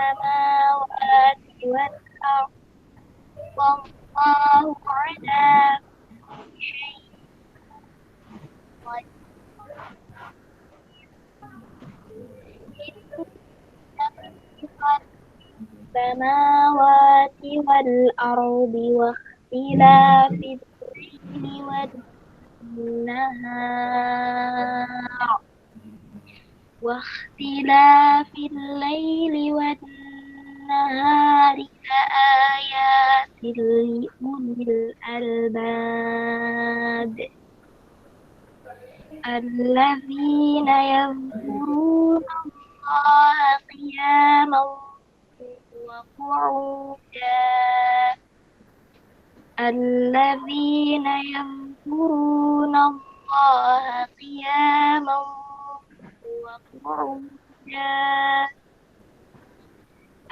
السماوات والأرض والله على كل شيء قدير إن في خلق السماوات والأرض والنهار واختلاف الليل والنهار لآيات لأولي الألباب الذين يذكرون الله قياما وقعودا الذين يذكرون الله قياما وقعودا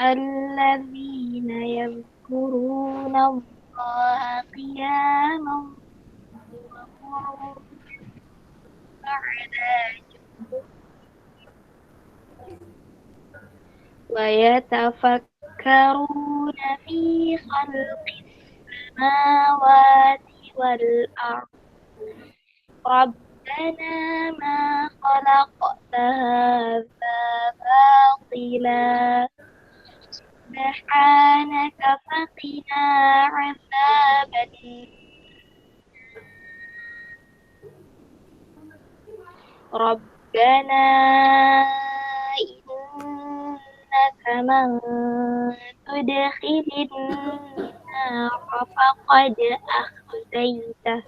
الذين يذكرون الله قياما وقعودا على ويتفكرون في خلق السماوات والأرض ربنا ما خلقت هذا باطلا سبحانك فقنا عذاب ربنا إنك من تدخل النار فقد أخزيته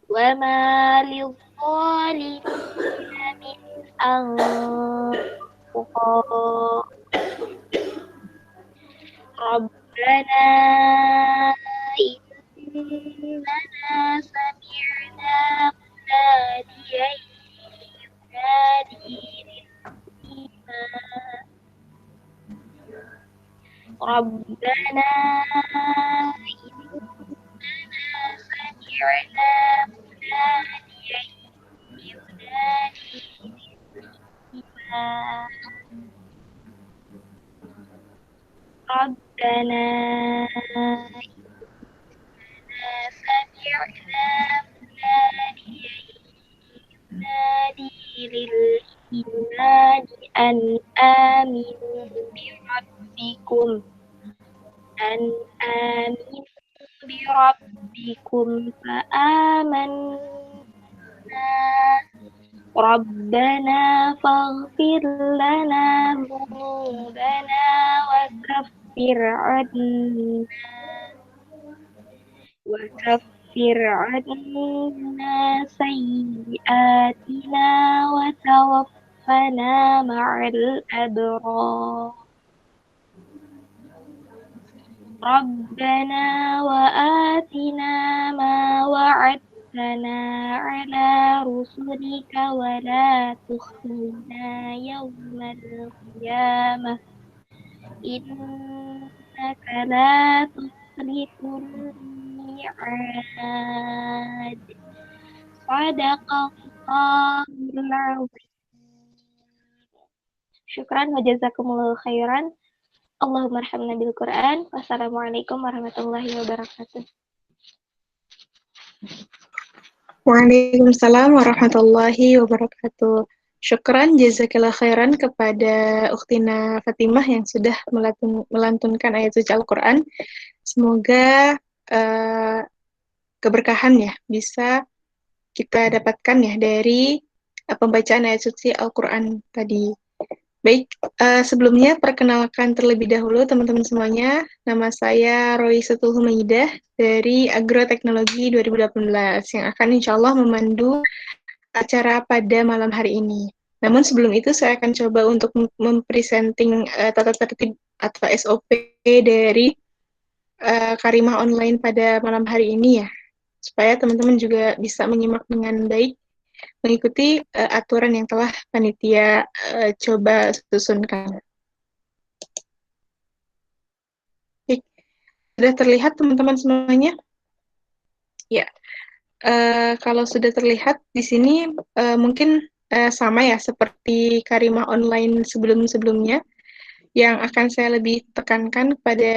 وما للظالمين من أنصار ربنا إننا سمعنا مناديا ينادي للإيمان ربنا إننا سمعنا مناديا ينادي للإيمان ربنا إننا سمعنا مناديا ينادي للإيمان أن آمنوا بربكم فآمنا ربنا فاغفر لنا ذنوبنا وكفر عنا سيئاتنا وتوفنا مع الأبرار ربنا وآتنا ما وعدتنا على رسلك ولا تخزنا يوم القيامة إنك لا تخلف الميعاد صدق الله العظيم. Syukran wa jazakumullahu khairan. Allahumma arhamna bil Quran. Wassalamualaikum warahmatullahi wabarakatuh. Waalaikumsalam warahmatullahi wabarakatuh. Syukran jazakallah khairan kepada Ukhtina Fatimah yang sudah melantunkan ayat suci Al-Quran. Semoga keberkahan ya bisa kita dapatkan ya dari pembacaan ayat suci Al-Quran tadi. Baik, sebelumnya perkenalkan terlebih dahulu teman-teman semuanya. Nama saya Roisatul Humaidah dari Agroteknologi 2018 yang akan insya Allah memandu acara pada malam hari ini. Namun sebelum itu saya akan coba untuk mempresenting tata tertib atau SOP dari Karimah Online pada malam hari ini ya, supaya teman-teman juga bisa menyimak dengan baik, mengikuti aturan yang telah panitia coba susunkan. Baik, sudah terlihat teman-teman semuanya? Ya, kalau sudah terlihat di sini mungkin sama ya seperti Karimah Online sebelum-sebelumnya, yang akan saya lebih tekankan kepada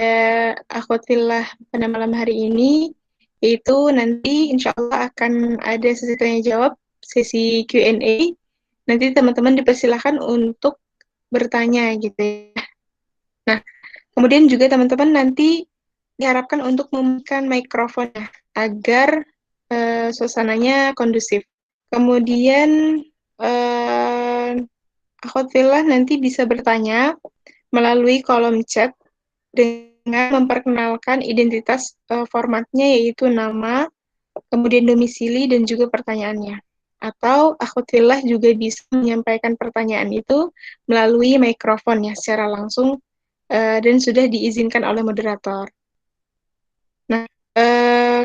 akhwat fillah pada malam hari ini, yaitu nanti insya Allah akan ada sesi tanya jawab, sesi Q&A. Nanti teman-teman dipersilahkan untuk bertanya gitu ya. Nah, kemudian juga teman-teman nanti diharapkan untuk mematikan mikrofonnya agar suasananya kondusif. Kemudian akhwat fillah nanti bisa bertanya melalui kolom chat dengan memperkenalkan identitas formatnya, yaitu nama, kemudian domisili, dan juga pertanyaannya. Atau akhwat fillah juga bisa menyampaikan pertanyaan itu melalui mikrofon ya secara langsung dan sudah diizinkan oleh moderator. Nah,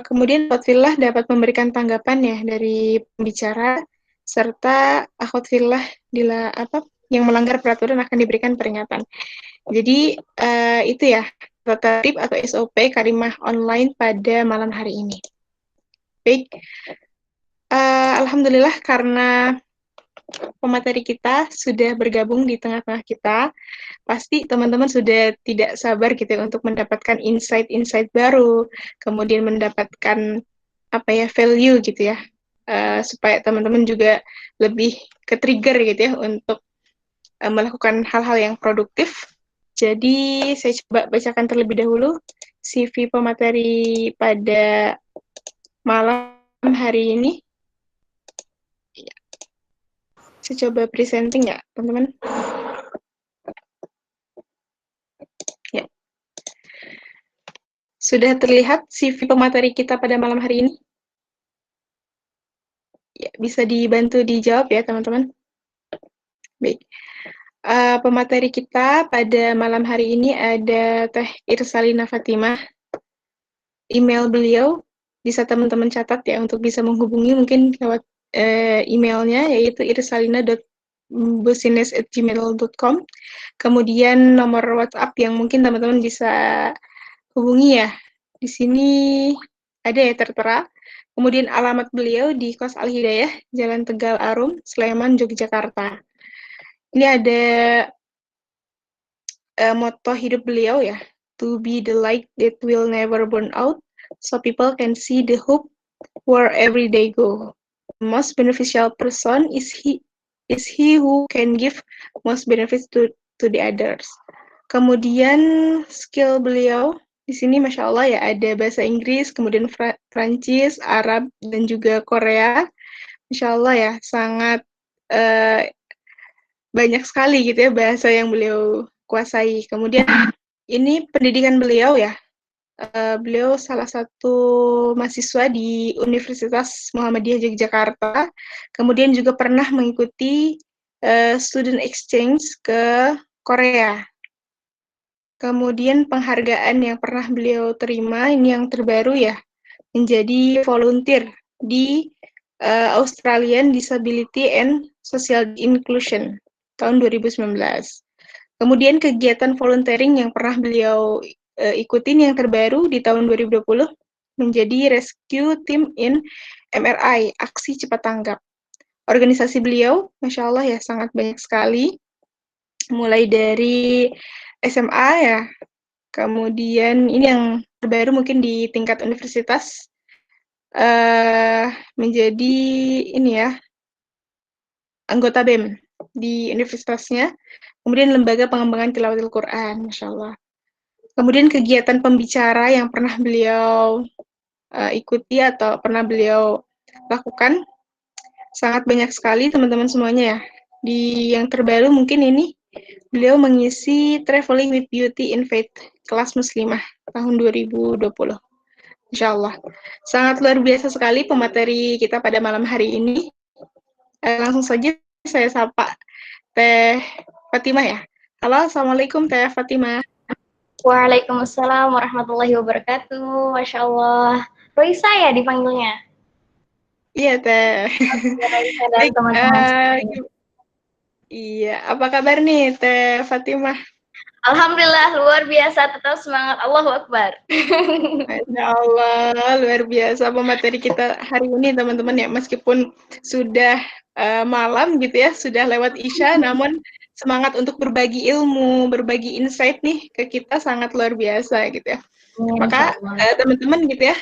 kemudian akhwat fillah dapat memberikan tanggapan ya dari pembicara, serta akhwat fillah yang melanggar peraturan akan diberikan peringatan. Jadi itu ya tata tertib atau SOP Karimah Online pada malam hari ini. Baik, alhamdulillah karena pemateri kita sudah bergabung di tengah-tengah kita, pasti teman-teman sudah tidak sabar gitu ya untuk mendapatkan insight-insight baru, kemudian mendapatkan value gitu ya, supaya teman-teman juga lebih ke-trigger gitu ya untuk melakukan hal-hal yang produktif. Jadi saya coba bacakan terlebih dahulu CV pemateri pada malam hari ini. Saya coba presenting ya, teman-teman. Ya. Sudah terlihat CV pemateri kita pada malam hari ini? Ya, bisa dibantu dijawab ya, teman-teman. Baik. Pemateri kita pada malam hari ini ada Teh Irsalina Fatimah. Email beliau bisa teman-teman catat ya untuk bisa menghubungi mungkin lewat emailnya, yaitu irsalina.business@gmail.com. Kemudian nomor WhatsApp yang mungkin teman-teman bisa hubungi ya, di sini ada ya tertera. Kemudian alamat beliau di Kos Al Hidayah, Jalan Tegal Arum, Sleman, Yogyakarta. Ini ada motto hidup beliau ya, to be the light that will never burn out, so people can see the hope wherever they go. The most beneficial person is he who can give most benefits to the others. Kemudian skill beliau di sini masya Allah ya, ada bahasa Inggris, kemudian Prancis, Arab, dan juga Korea. Masya Allah ya, sangat banyak sekali gitu ya bahasa yang beliau kuasai. Kemudian ini pendidikan beliau ya, beliau salah satu mahasiswa di Universitas Muhammadiyah Yogyakarta, kemudian juga pernah mengikuti student exchange ke Korea. Kemudian penghargaan yang pernah beliau terima, ini yang terbaru ya, menjadi volunteer di Australian Disability and Social Inclusion tahun 2019. Kemudian kegiatan volunteering yang pernah beliau ikutin yang terbaru di tahun 2020 menjadi Rescue Team in MRI, Aksi Cepat Tanggap. Organisasi beliau, Masya Allah ya, sangat banyak sekali, mulai dari SMA ya, kemudian ini yang terbaru mungkin di tingkat universitas, menjadi ini ya, anggota BEM di universitasnya, kemudian lembaga pengembangan tilawatil Quran, Masya Allah. Kemudian kegiatan pembicara yang pernah beliau ikuti atau pernah beliau lakukan, sangat banyak sekali teman-teman semuanya ya. Di yang terbaru mungkin ini, beliau mengisi Traveling with Beauty in Faith, kelas muslimah, tahun 2020. Insya Allah. Sangat luar biasa sekali pemateri kita pada malam hari ini. Langsung saja saya sapa Teh Fatimah ya. Halo, Assalamualaikum Teh Fatimah. Waalaikumsalam warahmatullahi wabarakatuh. Masya Allah. Roisa ya dipanggilnya? Iya, Teh. Roisa dan Baik, teman-teman. iya, apa kabar nih Teh Fatimah? Alhamdulillah, luar biasa. Tetap semangat. Allahu Akbar. Masya Allah, luar biasa pemateri kita hari ini teman-teman ya. Meskipun sudah malam gitu ya, sudah lewat Isya, namun semangat untuk berbagi ilmu, berbagi insight nih ke kita sangat luar biasa gitu ya. Maka teman-teman gitu ya,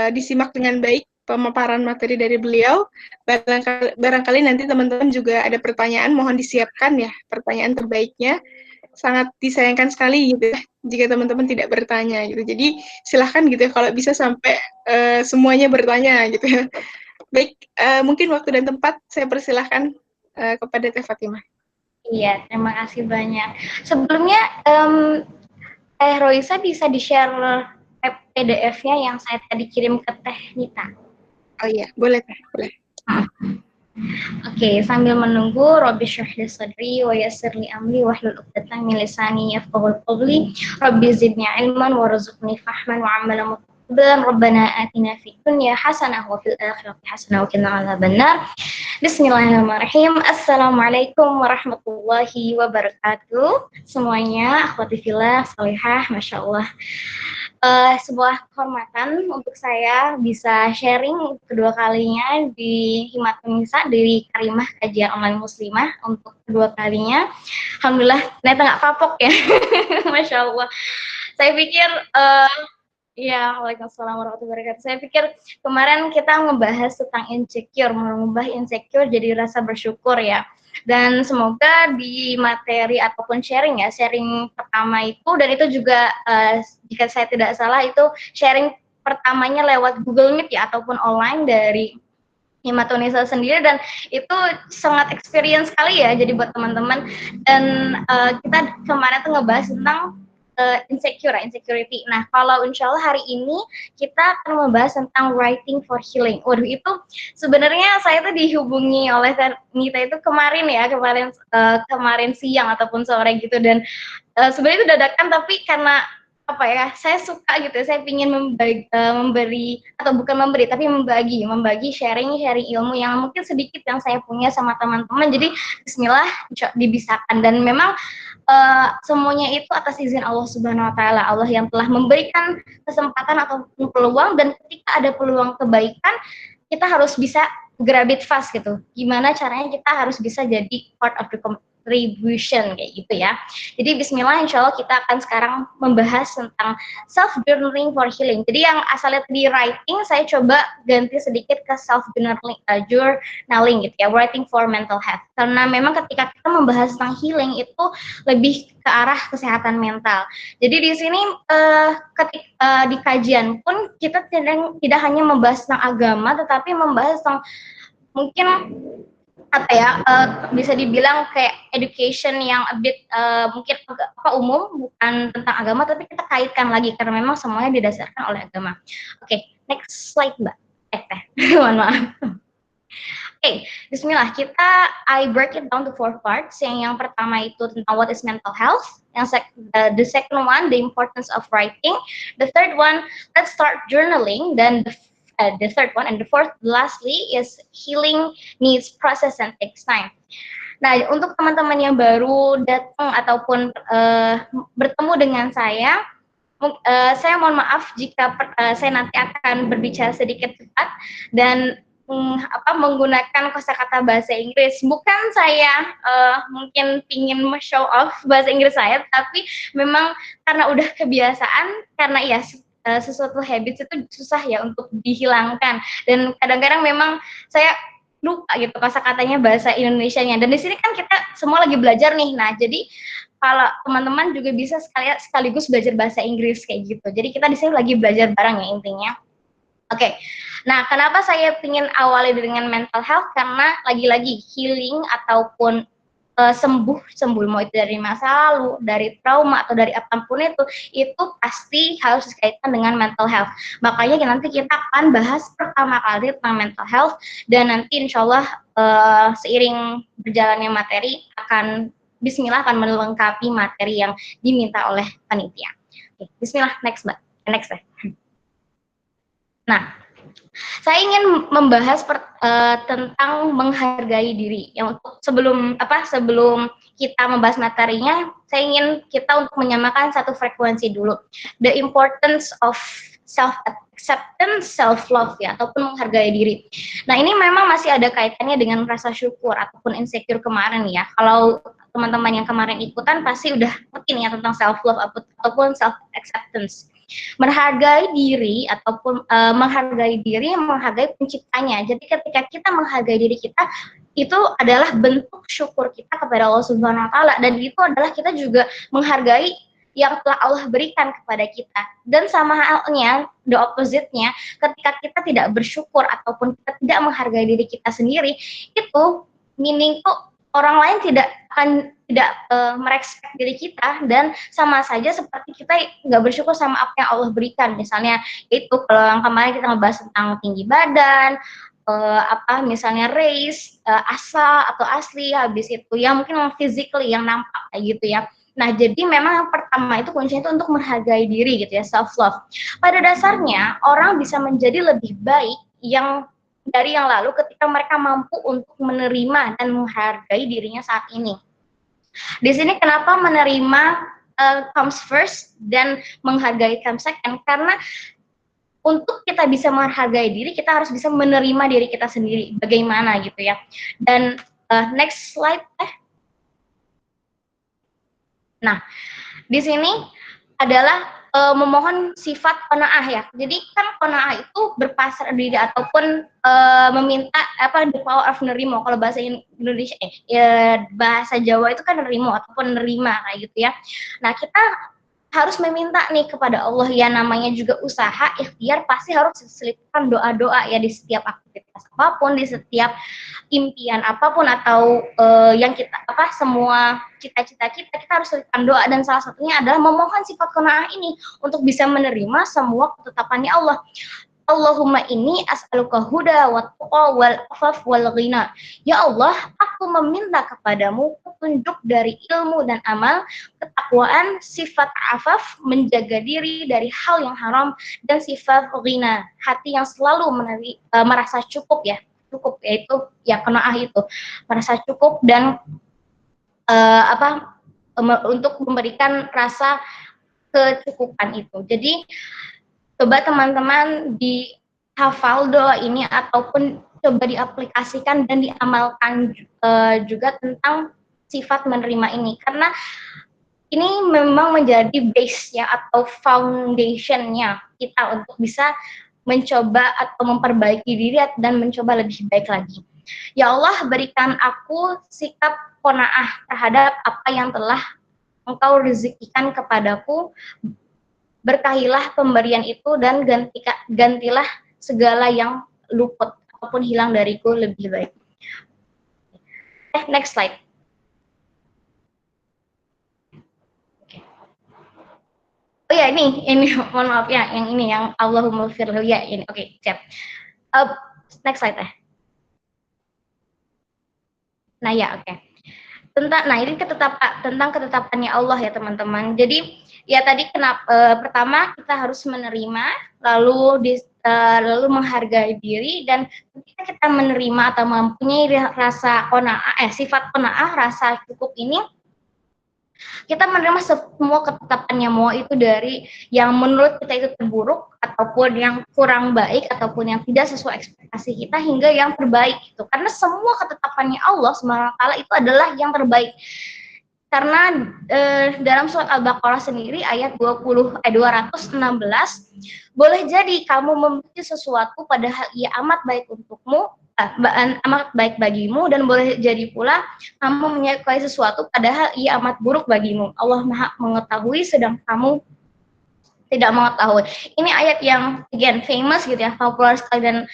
disimak dengan baik pemaparan materi dari beliau. Barangkali nanti teman-teman juga ada pertanyaan, mohon disiapkan ya pertanyaan terbaiknya. Sangat disayangkan sekali gitu ya jika teman-teman tidak bertanya gitu. Jadi silahkan gitu ya kalau bisa sampai semuanya bertanya gitu ya. Baik, mungkin waktu dan tempat saya persilahkan kepada Teh Fatimah. Iya, terima kasih banyak. Sebelumnya Teh Roisa bisa di-share PDF-nya yang saya tadi kirim ke Teh Nita. Oh iya, boleh Teh, boleh. Oke, sambil menunggu, Rabbi shrah li sadri wa yassir li amri wahlul 'uqdatam min lisani yafqahul qawli. Rabbi zidni ilman warzuqni fahman wa 'amalan mutaqabbalan. Rabbana atina fid dunya hasanah wa fil akhirati hasanah wa qina adzabannar. Bismillahirrahmanirrahim. Assalamualaikum warahmatullahi wabarakatuh. Semuanya, akhwati fillah, salihah, Masya Allah. Sebuah kehormatan untuk saya bisa sharing kedua kalinya di Himatun Nisa dari Karimah Kajian Online Muslimah untuk kedua kalinya. Alhamdulillah, ternyata nggak kapok ya. Masya Allah. Saya pikir, ya, waalaikumsalam warahmatullahi wabarakatuh. Saya pikir kemarin kita ngebahas tentang insecure, mengubah insecure jadi rasa bersyukur ya. Dan semoga di materi ataupun sharing pertama itu, dan itu juga jika saya tidak salah itu sharing pertamanya lewat Google Meet ya ataupun online dari Himatun Nisa sendiri, dan itu sangat experience sekali ya jadi buat teman-teman. Dan kita kemarin tuh ngebahas tentang insecurity. Nah, kalau insya Allah hari ini kita akan membahas tentang writing for healing. Waduh, itu sebenarnya saya tuh dihubungi oleh Nita itu kemarin siang ataupun sore gitu, dan sebenarnya itu dadakan, tapi karena apa ya, saya suka gitu, saya ingin memberi atau bukan memberi tapi membagi sharing ilmu yang mungkin sedikit yang saya punya sama teman-teman. Jadi Bismillah dibisakan, dan memang semuanya itu atas izin Allah Subhanahu Wa Taala. Allah yang telah memberikan kesempatan atau peluang, dan ketika ada peluang kebaikan kita harus bisa grab it fast gitu. Gimana caranya kita harus bisa jadi part of the contribution kayak gitu ya. Jadi Bismillah, insya Allah kita akan sekarang membahas tentang self journaling for healing. Jadi yang asalnya di writing, saya coba ganti sedikit ke self journaling gitu ya, writing for mental health. Karena memang ketika kita membahas tentang healing itu lebih ke arah kesehatan mental. Jadi di sini di kajian pun kita tidak hanya membahas tentang agama, tetapi membahas tentang mungkin apa ya, bisa dibilang kayak education yang a bit mungkin umum, bukan tentang agama, tapi kita kaitkan lagi karena memang semuanya didasarkan oleh agama. Oke, next slide Mbak. Mohon maaf. Oke, Bismillah, I break it down to 4 parts. Yang pertama itu tentang what is mental health. The second one, the importance of writing. The third one, let's start journaling. Then the third one and the fourth, lastly, is healing needs process and takes time. Nah, untuk teman-teman yang baru datang ataupun bertemu dengan saya mohon maaf jika saya nanti akan berbicara sedikit cepat dan menggunakan kosakata bahasa Inggris. Bukan saya mungkin pingin show off bahasa Inggris saya, tapi memang karena udah kebiasaan, karena ya sesuatu habits itu susah ya untuk dihilangkan, dan kadang-kadang memang saya lupa gitu kosakatanya bahasa Indonesianya, dan di sini kan kita semua lagi belajar nih. Nah, jadi kalau teman-teman juga bisa sekaligus belajar bahasa Inggris kayak gitu. Jadi kita di sini lagi belajar bareng ya intinya. Oke. Nah, kenapa saya ingin awali dengan mental health? Karena lagi-lagi healing ataupun sembuh mau itu dari masa lalu, dari trauma atau dari apapun itu pasti harus dikaitkan dengan mental health. Makanya nanti kita akan bahas pertama kali tentang mental health, dan nanti insya Allah seiring berjalannya materi Bismillah akan melengkapi materi yang diminta oleh panitia. Oke, Bismillah, next Mbak. Nah, saya ingin membahas tentang menghargai diri. Yang sebelum kita membahas materinya, saya ingin kita untuk menyamakan satu frekuensi dulu. The importance of self acceptance, self love ya, ataupun menghargai diri. Nah, ini memang masih ada kaitannya dengan rasa syukur ataupun insecure kemarin ya. Kalau teman-teman yang kemarin ikutan pasti udah ngerti ya tentang self love ataupun self acceptance. Menghargai diri ataupun menghargai penciptanya. Jadi ketika kita menghargai diri kita, itu adalah bentuk syukur kita kepada Allah Subhanahu wa taala, dan itu adalah kita juga menghargai yang telah Allah berikan kepada kita. Dan sama halnya, the opposite-nya, ketika kita tidak bersyukur ataupun kita tidak menghargai diri kita sendiri, itu meaning tuh orang lain tidak merespek diri kita, dan sama saja seperti kita nggak bersyukur sama apa yang Allah berikan. Misalnya itu kalau yang kemarin kita ngebahas tentang tinggi badan, misalnya race, asal atau asli, habis itu yang mungkin physically yang nampak kayak gitu ya. Nah, jadi memang yang pertama itu kuncinya itu untuk menghargai diri gitu ya, self love. Pada dasarnya orang bisa menjadi lebih baik dari yang lalu ketika mereka mampu untuk menerima dan menghargai dirinya saat ini. Di sini kenapa menerima comes first dan menghargai comes second? Karena untuk kita bisa menghargai diri, kita harus bisa menerima diri kita sendiri bagaimana gitu ya. Dan next slide. Nah, di sini adalah memohon sifat qanaah ya. Jadi kan qanaah itu berpasrah diri ataupun meminta the power of nerimo. Kalau bahasa Indonesia bahasa Jawa itu kan nerimo ataupun nerima kayak gitu ya. Nah, kita harus meminta nih kepada Allah ya, namanya juga usaha, ikhtiar pasti harus diselipkan doa-doa ya di setiap aktivitas apapun, di setiap impian apapun atau yang kita semua cita-cita kita harus selipkan doa, dan salah satunya adalah memohon sifat qanaah ini untuk bisa menerima semua ketetapannya Allah. Allahumma inni as'aluka huda wa tuqa wal afaf wal ghina. Ya Allah, aku meminta kepadamu petunjuk dari ilmu dan amal, ketakwaan, sifat afaf, menjaga diri dari hal yang haram, dan sifat ghina, hati yang selalu merasa cukup ya. Cukup yaitu ya qanaah itu, merasa cukup dan untuk memberikan rasa kecukupan itu. Jadi coba teman-teman dihafal doa ini ataupun coba diaplikasikan dan diamalkan juga tentang sifat menerima ini, karena ini memang menjadi base-nya atau foundation-nya kita untuk bisa mencoba atau memperbaiki diri dan mencoba lebih baik lagi. Ya Allah, berikan aku sikap qanaah terhadap apa yang telah Engkau rezekikan kepadaku. Berkahilah pemberian itu dan gantilah segala yang luput ataupun hilang dariku lebih baik. Next slide. Oh ya, ini mohon maaf ya, yang ini yang Allahumma firli ya ini. Oke, siap. Next slide ya. Nah ya, oke. Ini tentang ketetapannya Allah ya teman-teman. Jadi ya tadi pertama kita harus menerima, lalu menghargai diri, dan ketika kita menerima atau mempunyai rasa qanaah, sifat qanaah, rasa cukup ini, kita menerima semua ketetapannya, mau itu dari yang menurut kita itu terburuk ataupun yang kurang baik ataupun yang tidak sesuai ekspektasi kita hingga yang terbaik itu, karena semua ketetapannya Allah SWT itu adalah yang terbaik. Karena dalam surat Al-Baqarah sendiri ayat 216, boleh jadi kamu membenci sesuatu padahal ia amat baik untukmu, amat baik bagimu, dan boleh jadi pula kamu menyukai sesuatu padahal ia amat buruk bagimu. Allah Maha mengetahui sedang kamu tidak mengetahui. Ini ayat yang again famous gitu ya, populer sekali, dan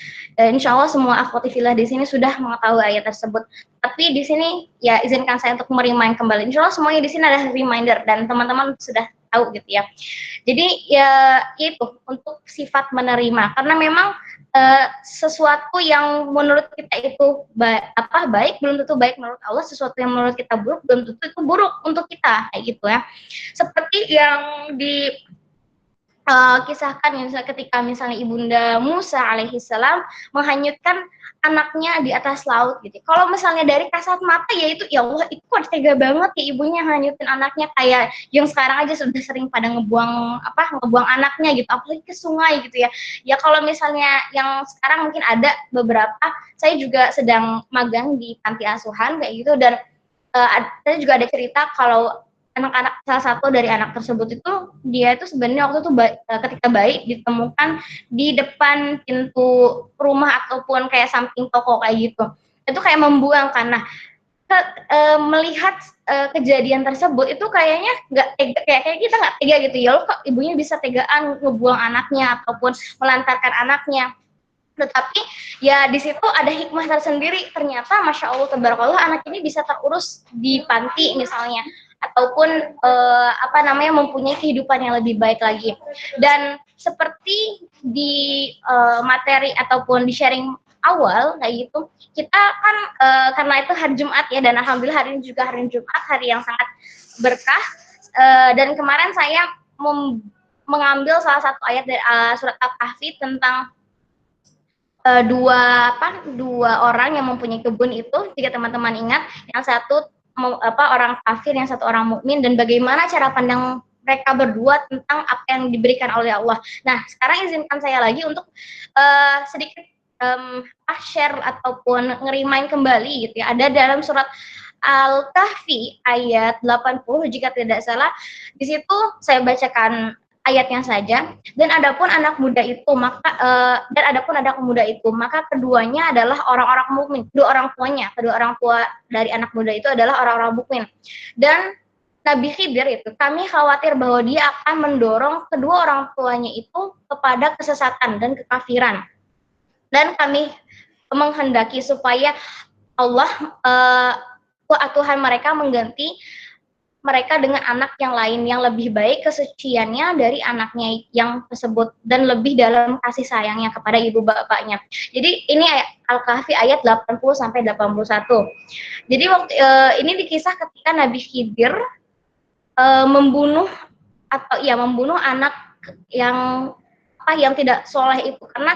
insya Allah semua akhwati fillah di sini sudah mengetahui ayat tersebut. Tapi di sini ya izinkan saya untuk merimain kembali. Insya Allah semuanya di sini ada reminder dan teman-teman sudah tahu gitu ya. Jadi ya itu untuk sifat menerima, karena memang sesuatu yang menurut kita itu baik belum tentu baik menurut Allah, sesuatu yang menurut kita buruk belum tentu itu buruk untuk kita, kayak gitu ya. Seperti yang kisahkan misalnya ketika misalnya ibunda Musa alaihissalam menghanyutkan anaknya di atas laut gitu. Kalau misalnya dari kasat mata ya itu ya Allah itu kok tega banget ya ibunya hanyutin anaknya, kayak yang sekarang aja sudah sering pada ngebuang anaknya gitu, apalagi ke sungai gitu ya. Ya kalau misalnya yang sekarang mungkin ada beberapa, saya juga sedang magang di panti asuhan kayak gitu, dan saya juga ada cerita kalau anak-anak, salah satu dari anak tersebut itu dia itu sebenarnya waktu itu ketika bayi ditemukan di depan pintu rumah ataupun kayak samping toko kayak gitu, itu kayak membuang karena melihat kejadian tersebut itu kayaknya nggak tega, kayak kita nggak tega gitu ya, loh kok ibunya bisa tegaan ngebuang anaknya ataupun melantarkan anaknya. Tetapi ya di situ ada hikmah tersendiri, ternyata masya Allah tabarakallah anak ini bisa terurus di panti misalnya, ataupun mempunyai kehidupan yang lebih baik lagi. Dan seperti di materi ataupun di sharing awal kayak gitu, kita kan karena itu hari Jumat ya, dan alhamdulillah hari ini juga hari Jumat, hari yang sangat berkah. Dan kemarin saya mengambil salah satu ayat dari surat Al-Kahfi tentang dua orang yang mempunyai kebun itu, jika teman-teman ingat, yang satu orang kafir, yang satu orang mukmin, dan bagaimana cara pandang mereka berdua tentang apa yang diberikan oleh Allah. Nah, sekarang izinkan saya lagi untuk sedikit share ataupun ngerimain kembali gitu ya. Ada dalam surat Al-Kahfi ayat 80 jika tidak salah. Di situ saya bacakan ayatnya saja. Dan adapun anak muda itu maka keduanya adalah orang-orang mukmin. Kedua orang tua dari anak muda itu adalah orang-orang mukmin. Dan Nabi Khidir itu, kami khawatir bahwa dia akan mendorong kedua orang tuanya itu kepada kesesatan dan kekafiran. Dan kami menghendaki supaya Allah Tuhan mereka mengganti mereka dengan anak yang lain yang lebih baik kesuciannya dari anaknya yang tersebut dan lebih dalam kasih sayangnya kepada ibu bapaknya. Jadi ini Al-Kahfi ayat 80 sampai 81. Jadi ini dikisah ketika Nabi Khidir membunuh anak yang tidak soleh itu, karena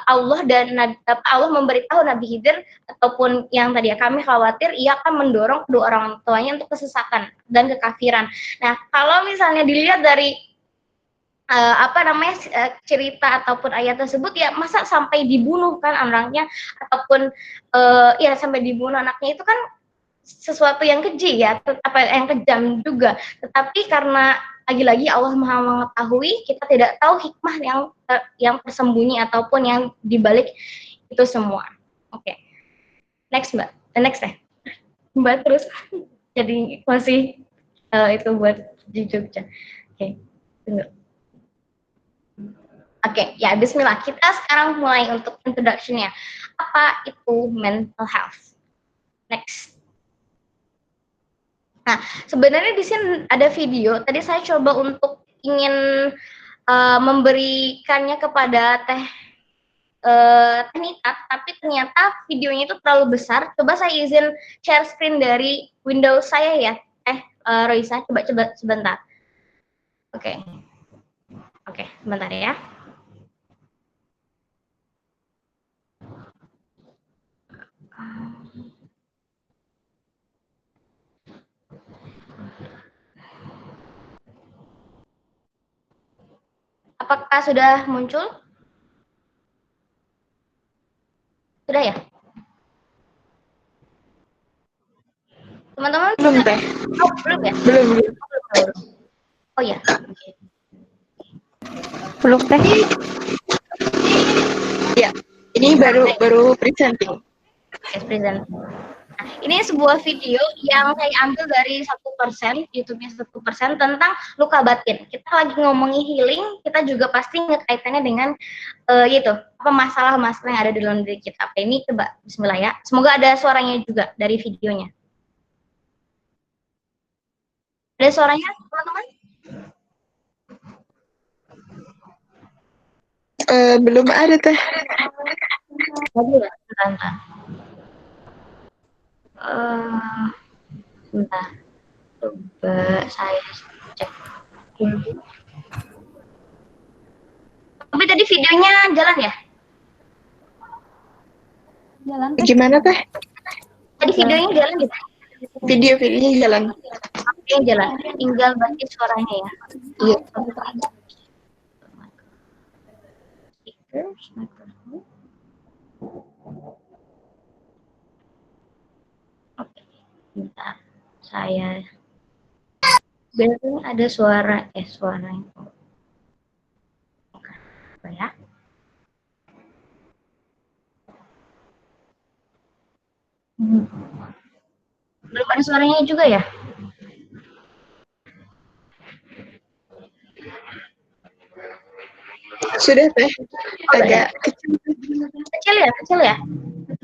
Allah memberitahu Nabi Khidir ataupun yang tadi kami khawatir ia akan mendorong kedua orang tuanya untuk kesesatan dan kekafiran. Nah, kalau misalnya dilihat dari cerita ataupun ayat tersebut, ya masa sampai dibunuh kan anaknya, ataupun sampai dibunuh anaknya, itu kan sesuatu yang keji ya, yang kejam juga. Tetapi karena lagi-lagi Allah Maha mengetahui, kita tidak tahu hikmah yang tersembunyi ataupun yang dibalik itu semua. Oke. Next Mbak. Next deh. Mbak terus. Jadi masih itu buat di Jogja. Oke. Tunggu. Oke, ya bismillah. Kita sekarang mulai untuk introduction-nya. Apa itu mental health? Next. Nah, sebenarnya di sini ada video. Tadi saya coba untuk ingin memberikannya kepada Nita, tapi ternyata videonya itu terlalu besar. Coba saya izin share screen dari Windows saya ya. Roisa, coba sebentar. Oke, sebentar ya. Apakah sudah muncul? Sudah ya? Teman-teman? Belum, Teh. Oh, belum ya? Belum. Oh ya. Okay. Belum, Teh. Ya, ini baru presenting. Yes, present. Nah, ini sebuah video yang saya ambil dari 1%, YouTube-nya 1% tentang luka batin. Kita lagi ngomongin healing, kita juga pasti ngekaitannya dengan masalah-masalah yang ada di dalam diri kita. Oke, ini coba bismillah ya. Semoga ada suaranya juga dari videonya. Ada suaranya, teman-teman? Belum ada, Teh. Bentar. Bentar. Coba saya cek dulu. Tadi videonya jalan ya? Jalan Gimana Teh? Tadi videonya jalan gitu? Videonya jalan. Oke, jalan. Tinggal berarti suaranya ya. Iya. Speakers, microphone. Oke, bentar. Saya biasanya ada suara apa ya? Belum ada suaranya juga ya? Sudah Teh. Agak kecil. Kecil ya?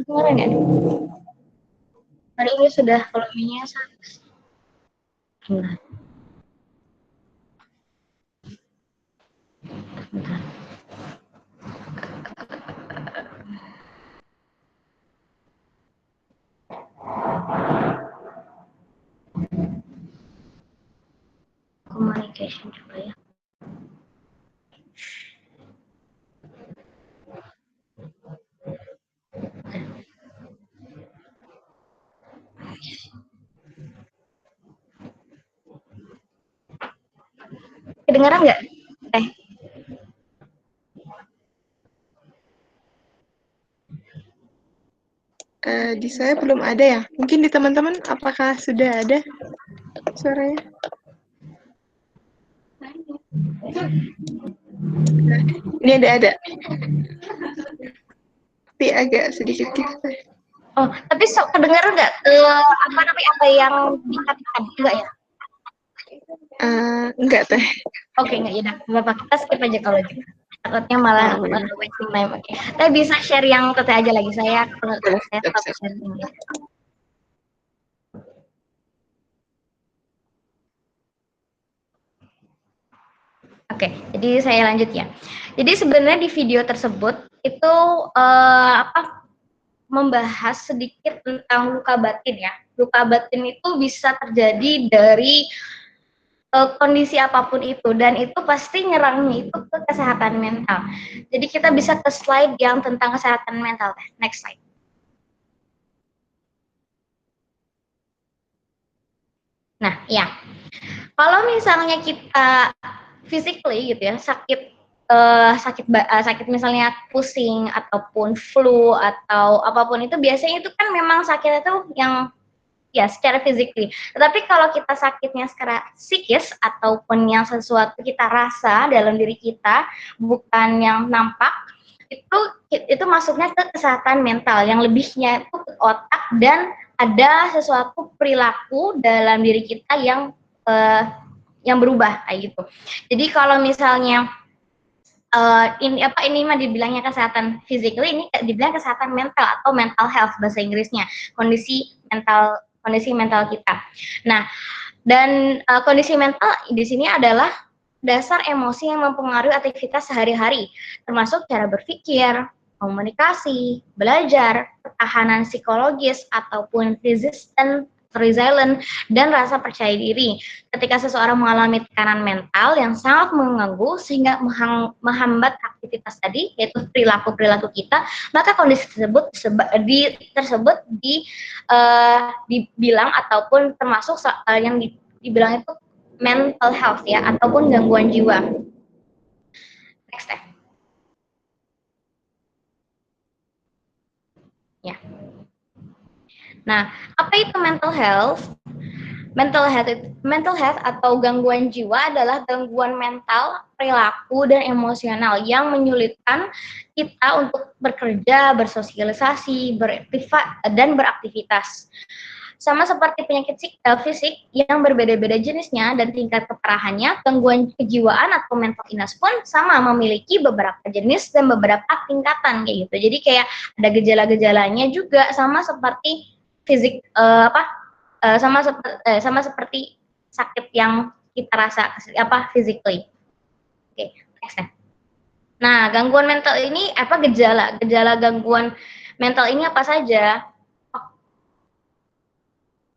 Kemarin ya? Hari ini sudah volumenya 100. Bentar. Bentar. Communication juga ya. Kedengaran nggak? Di saya belum ada ya. Mungkin di teman-teman apakah sudah ada suaranya? Nah, ini ada. Tapi agak sedikit gitu. Oh, tapi kedengaran nggak? Apa yang dikatakan? Enggak ya? Enggak Teh. Oke, enggak ya. Bapak kita skip aja kalau gitu. Takutnya malah wasting time. Oke. Tapi bisa share yang teteh aja lagi. Saya stop sharing ya. Oke, jadi saya lanjut ya. Jadi sebenarnya di video tersebut itu membahas sedikit tentang luka batin ya. Luka batin itu bisa terjadi dari kondisi apapun itu, dan itu pasti nyerangnya itu ke kesehatan mental. Jadi kita bisa ke slide yang tentang kesehatan mental. Next slide. Nah, ya. Kalau misalnya kita physically gitu ya, sakit misalnya pusing ataupun flu atau apapun itu, biasanya itu kan memang sakitnya itu yang ya secara physically. Tetapi kalau kita sakitnya secara psikis ataupun yang sesuatu kita rasa dalam diri kita, bukan yang nampak, itu masuknya ke kesehatan mental yang lebihnya itu ke otak, dan ada sesuatu perilaku dalam diri kita yang berubah kayak gitu. Jadi kalau misalnya ini mah dibilangnya kesehatan physically, ini dibilang kesehatan mental atau mental health bahasa Inggrisnya, kondisi mental kita. Nah, dan kondisi mental di sini adalah dasar emosi yang mempengaruhi aktivitas sehari-hari, termasuk cara berpikir, komunikasi, belajar, ketahanan psikologis ataupun resilient, dan rasa percaya diri. Ketika seseorang mengalami tekanan mental yang sangat mengganggu sehingga menghambat aktivitas tadi, yaitu perilaku kita, maka kondisi tersebut dibilang ataupun termasuk yang dibilang itu mental health ya, ataupun gangguan jiwa. Next step. Ya. Nah, apa itu mental health? Mental health atau gangguan jiwa adalah gangguan mental, perilaku, dan emosional yang menyulitkan kita untuk bekerja, bersosialisasi, dan beraktivitas. Sama seperti penyakit fisik yang berbeda-beda jenisnya dan tingkat keparahannya, gangguan kejiwaan atau mental illness pun sama, memiliki beberapa jenis dan beberapa tingkatan kayak gitu. Jadi kayak ada gejala-gejalanya juga, sama seperti fisik sama seperti sakit yang kita rasa physically. Oke, next. Nah, gangguan mental ini gejala gangguan mental ini apa saja?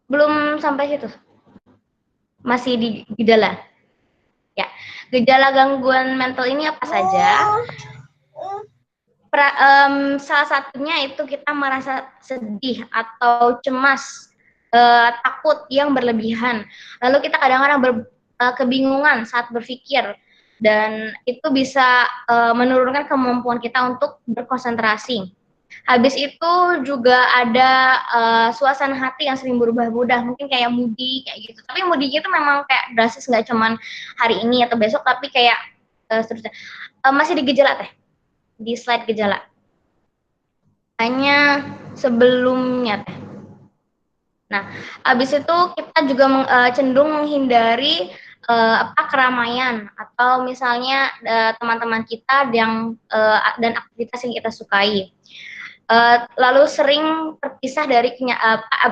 Belum sampai situ. Masih di gejala. Ya. Gejala gangguan mental ini apa saja? Salah satunya itu kita merasa sedih atau cemas, takut yang berlebihan. Lalu kita kadang-kadang kebingungan saat berpikir, dan itu bisa menurunkan kemampuan kita untuk berkonsentrasi. Habis itu juga ada suasana hati yang sering berubah mudah, mungkin kayak moody kayak gitu. Tapi moody itu memang kayak drastis, nggak cuman hari ini atau besok, tapi kayak seterusnya. Masih di gejala teh, di slide gejala. Hanya sebelumnya teh. Nah, habis itu kita juga cenderung menghindari keramaian, atau misalnya teman-teman kita yang dan aktivitas yang kita sukai. Lalu sering terpisah dari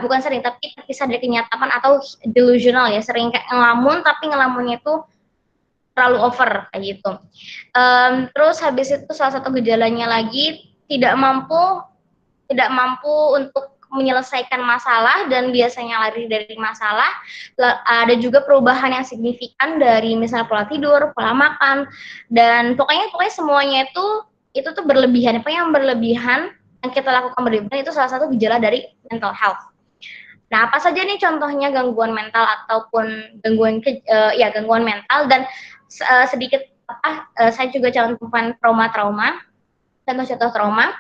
bukan sering, tapi terpisah dari kenyataan atau delusional ya, sering kayak ngelamun, tapi ngelamunnya itu terlalu over kayak gitu. Terus habis itu salah satu gejalanya lagi tidak mampu untuk menyelesaikan masalah dan biasanya lari dari masalah. Ada juga perubahan yang signifikan dari misalnya pola tidur, pola makan, dan pokoknya semuanya itu tuh berlebihan. Apa yang berlebihan yang kita lakukan berlebihan itu salah satu gejala dari mental health. Nah, apa saja nih contohnya gangguan mental ataupun gangguan mental, dan sedikit saya juga cantumkan trauma-trauma. Contoh-contoh trauma.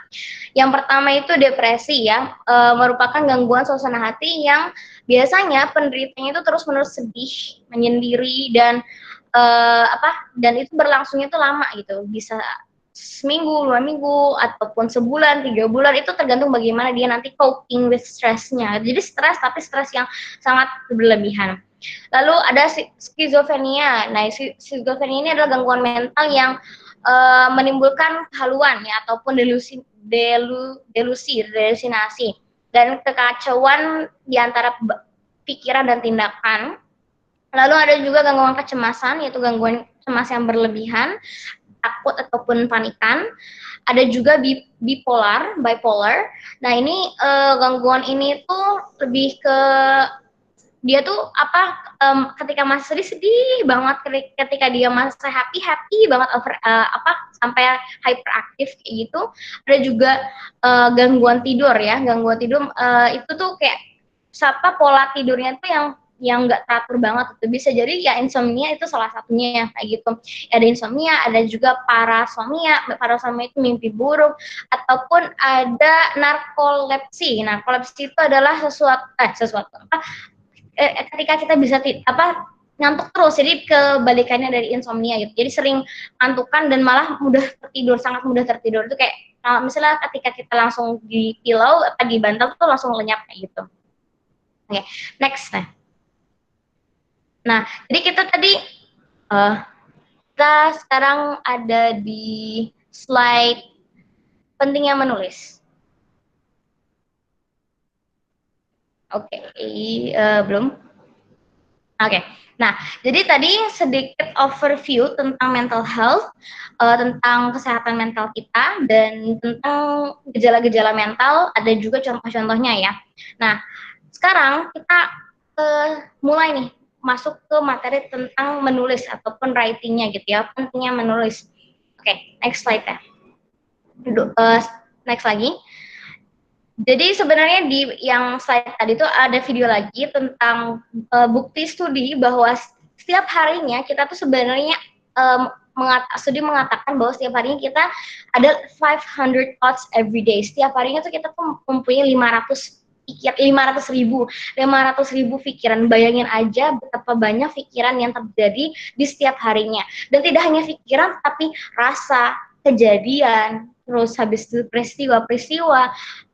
Yang pertama itu depresi ya, merupakan gangguan suasana hati yang biasanya penderitanya itu terus-menerus sedih, menyendiri, dan dan itu berlangsungnya itu lama gitu, bisa seminggu, 2 minggu, ataupun sebulan, 3 bulan, itu tergantung bagaimana dia nanti coping with stressnya. Jadi stres, tapi stres yang sangat berlebihan. Lalu ada skizofrenia. Nah, skizofrenia ini adalah gangguan mental yang menimbulkan kehaluan ya, ataupun delusinasi, dan kekacauan di antara pikiran dan tindakan. Lalu ada juga gangguan kecemasan, yaitu gangguan cemas yang berlebihan, takut ataupun panikan. Ada juga bipolar. Nah, ini gangguan ini tuh lebih ke dia tuh ketika masih sedih banget, ketika dia masih happy banget, sampai hyperaktif kayak gitu. Ada juga gangguan tidur ya, itu tuh kayak pola tidurnya tuh yang nggak teratur banget. Itu bisa jadi ya insomnia, itu salah satunya kayak gitu. Ada insomnia, ada juga parasomnia itu mimpi buruk, ataupun ada narkolepsi. Narkolepsi itu adalah sesuatu ketika kita bisa ngantuk terus, jadi kebalikannya dari insomnia gitu. Jadi sering ngantukan dan malah sangat mudah tertidur. Itu kayak misalnya ketika kita langsung di pillow atau di bantal tuh langsung lenyap kayak gitu. Oke, next. Nah, jadi kita sekarang ada di slide pentingnya menulis. Oke, belum. Oke. Nah, jadi tadi sedikit overview tentang mental health, tentang kesehatan mental kita, dan tentang gejala-gejala mental, ada juga contoh-contohnya ya. Nah, sekarang kita mulai nih masuk ke materi tentang menulis ataupun writing-nya gitu ya, pentingnya menulis. Oke, next slide ya. Next lagi. Jadi sebenarnya di yang slide tadi itu ada video lagi tentang bukti studi bahwa setiap harinya kita tuh sebenarnya studi mengatakan bahwa setiap harinya kita ada 500 thoughts every day. Setiap harinya tuh kita tuh mempunyai 500 ribu pikiran. Bayangin aja betapa banyak pikiran yang terjadi di setiap harinya. Dan tidak hanya pikiran, tapi rasa, kejadian, terus habis itu peristiwa,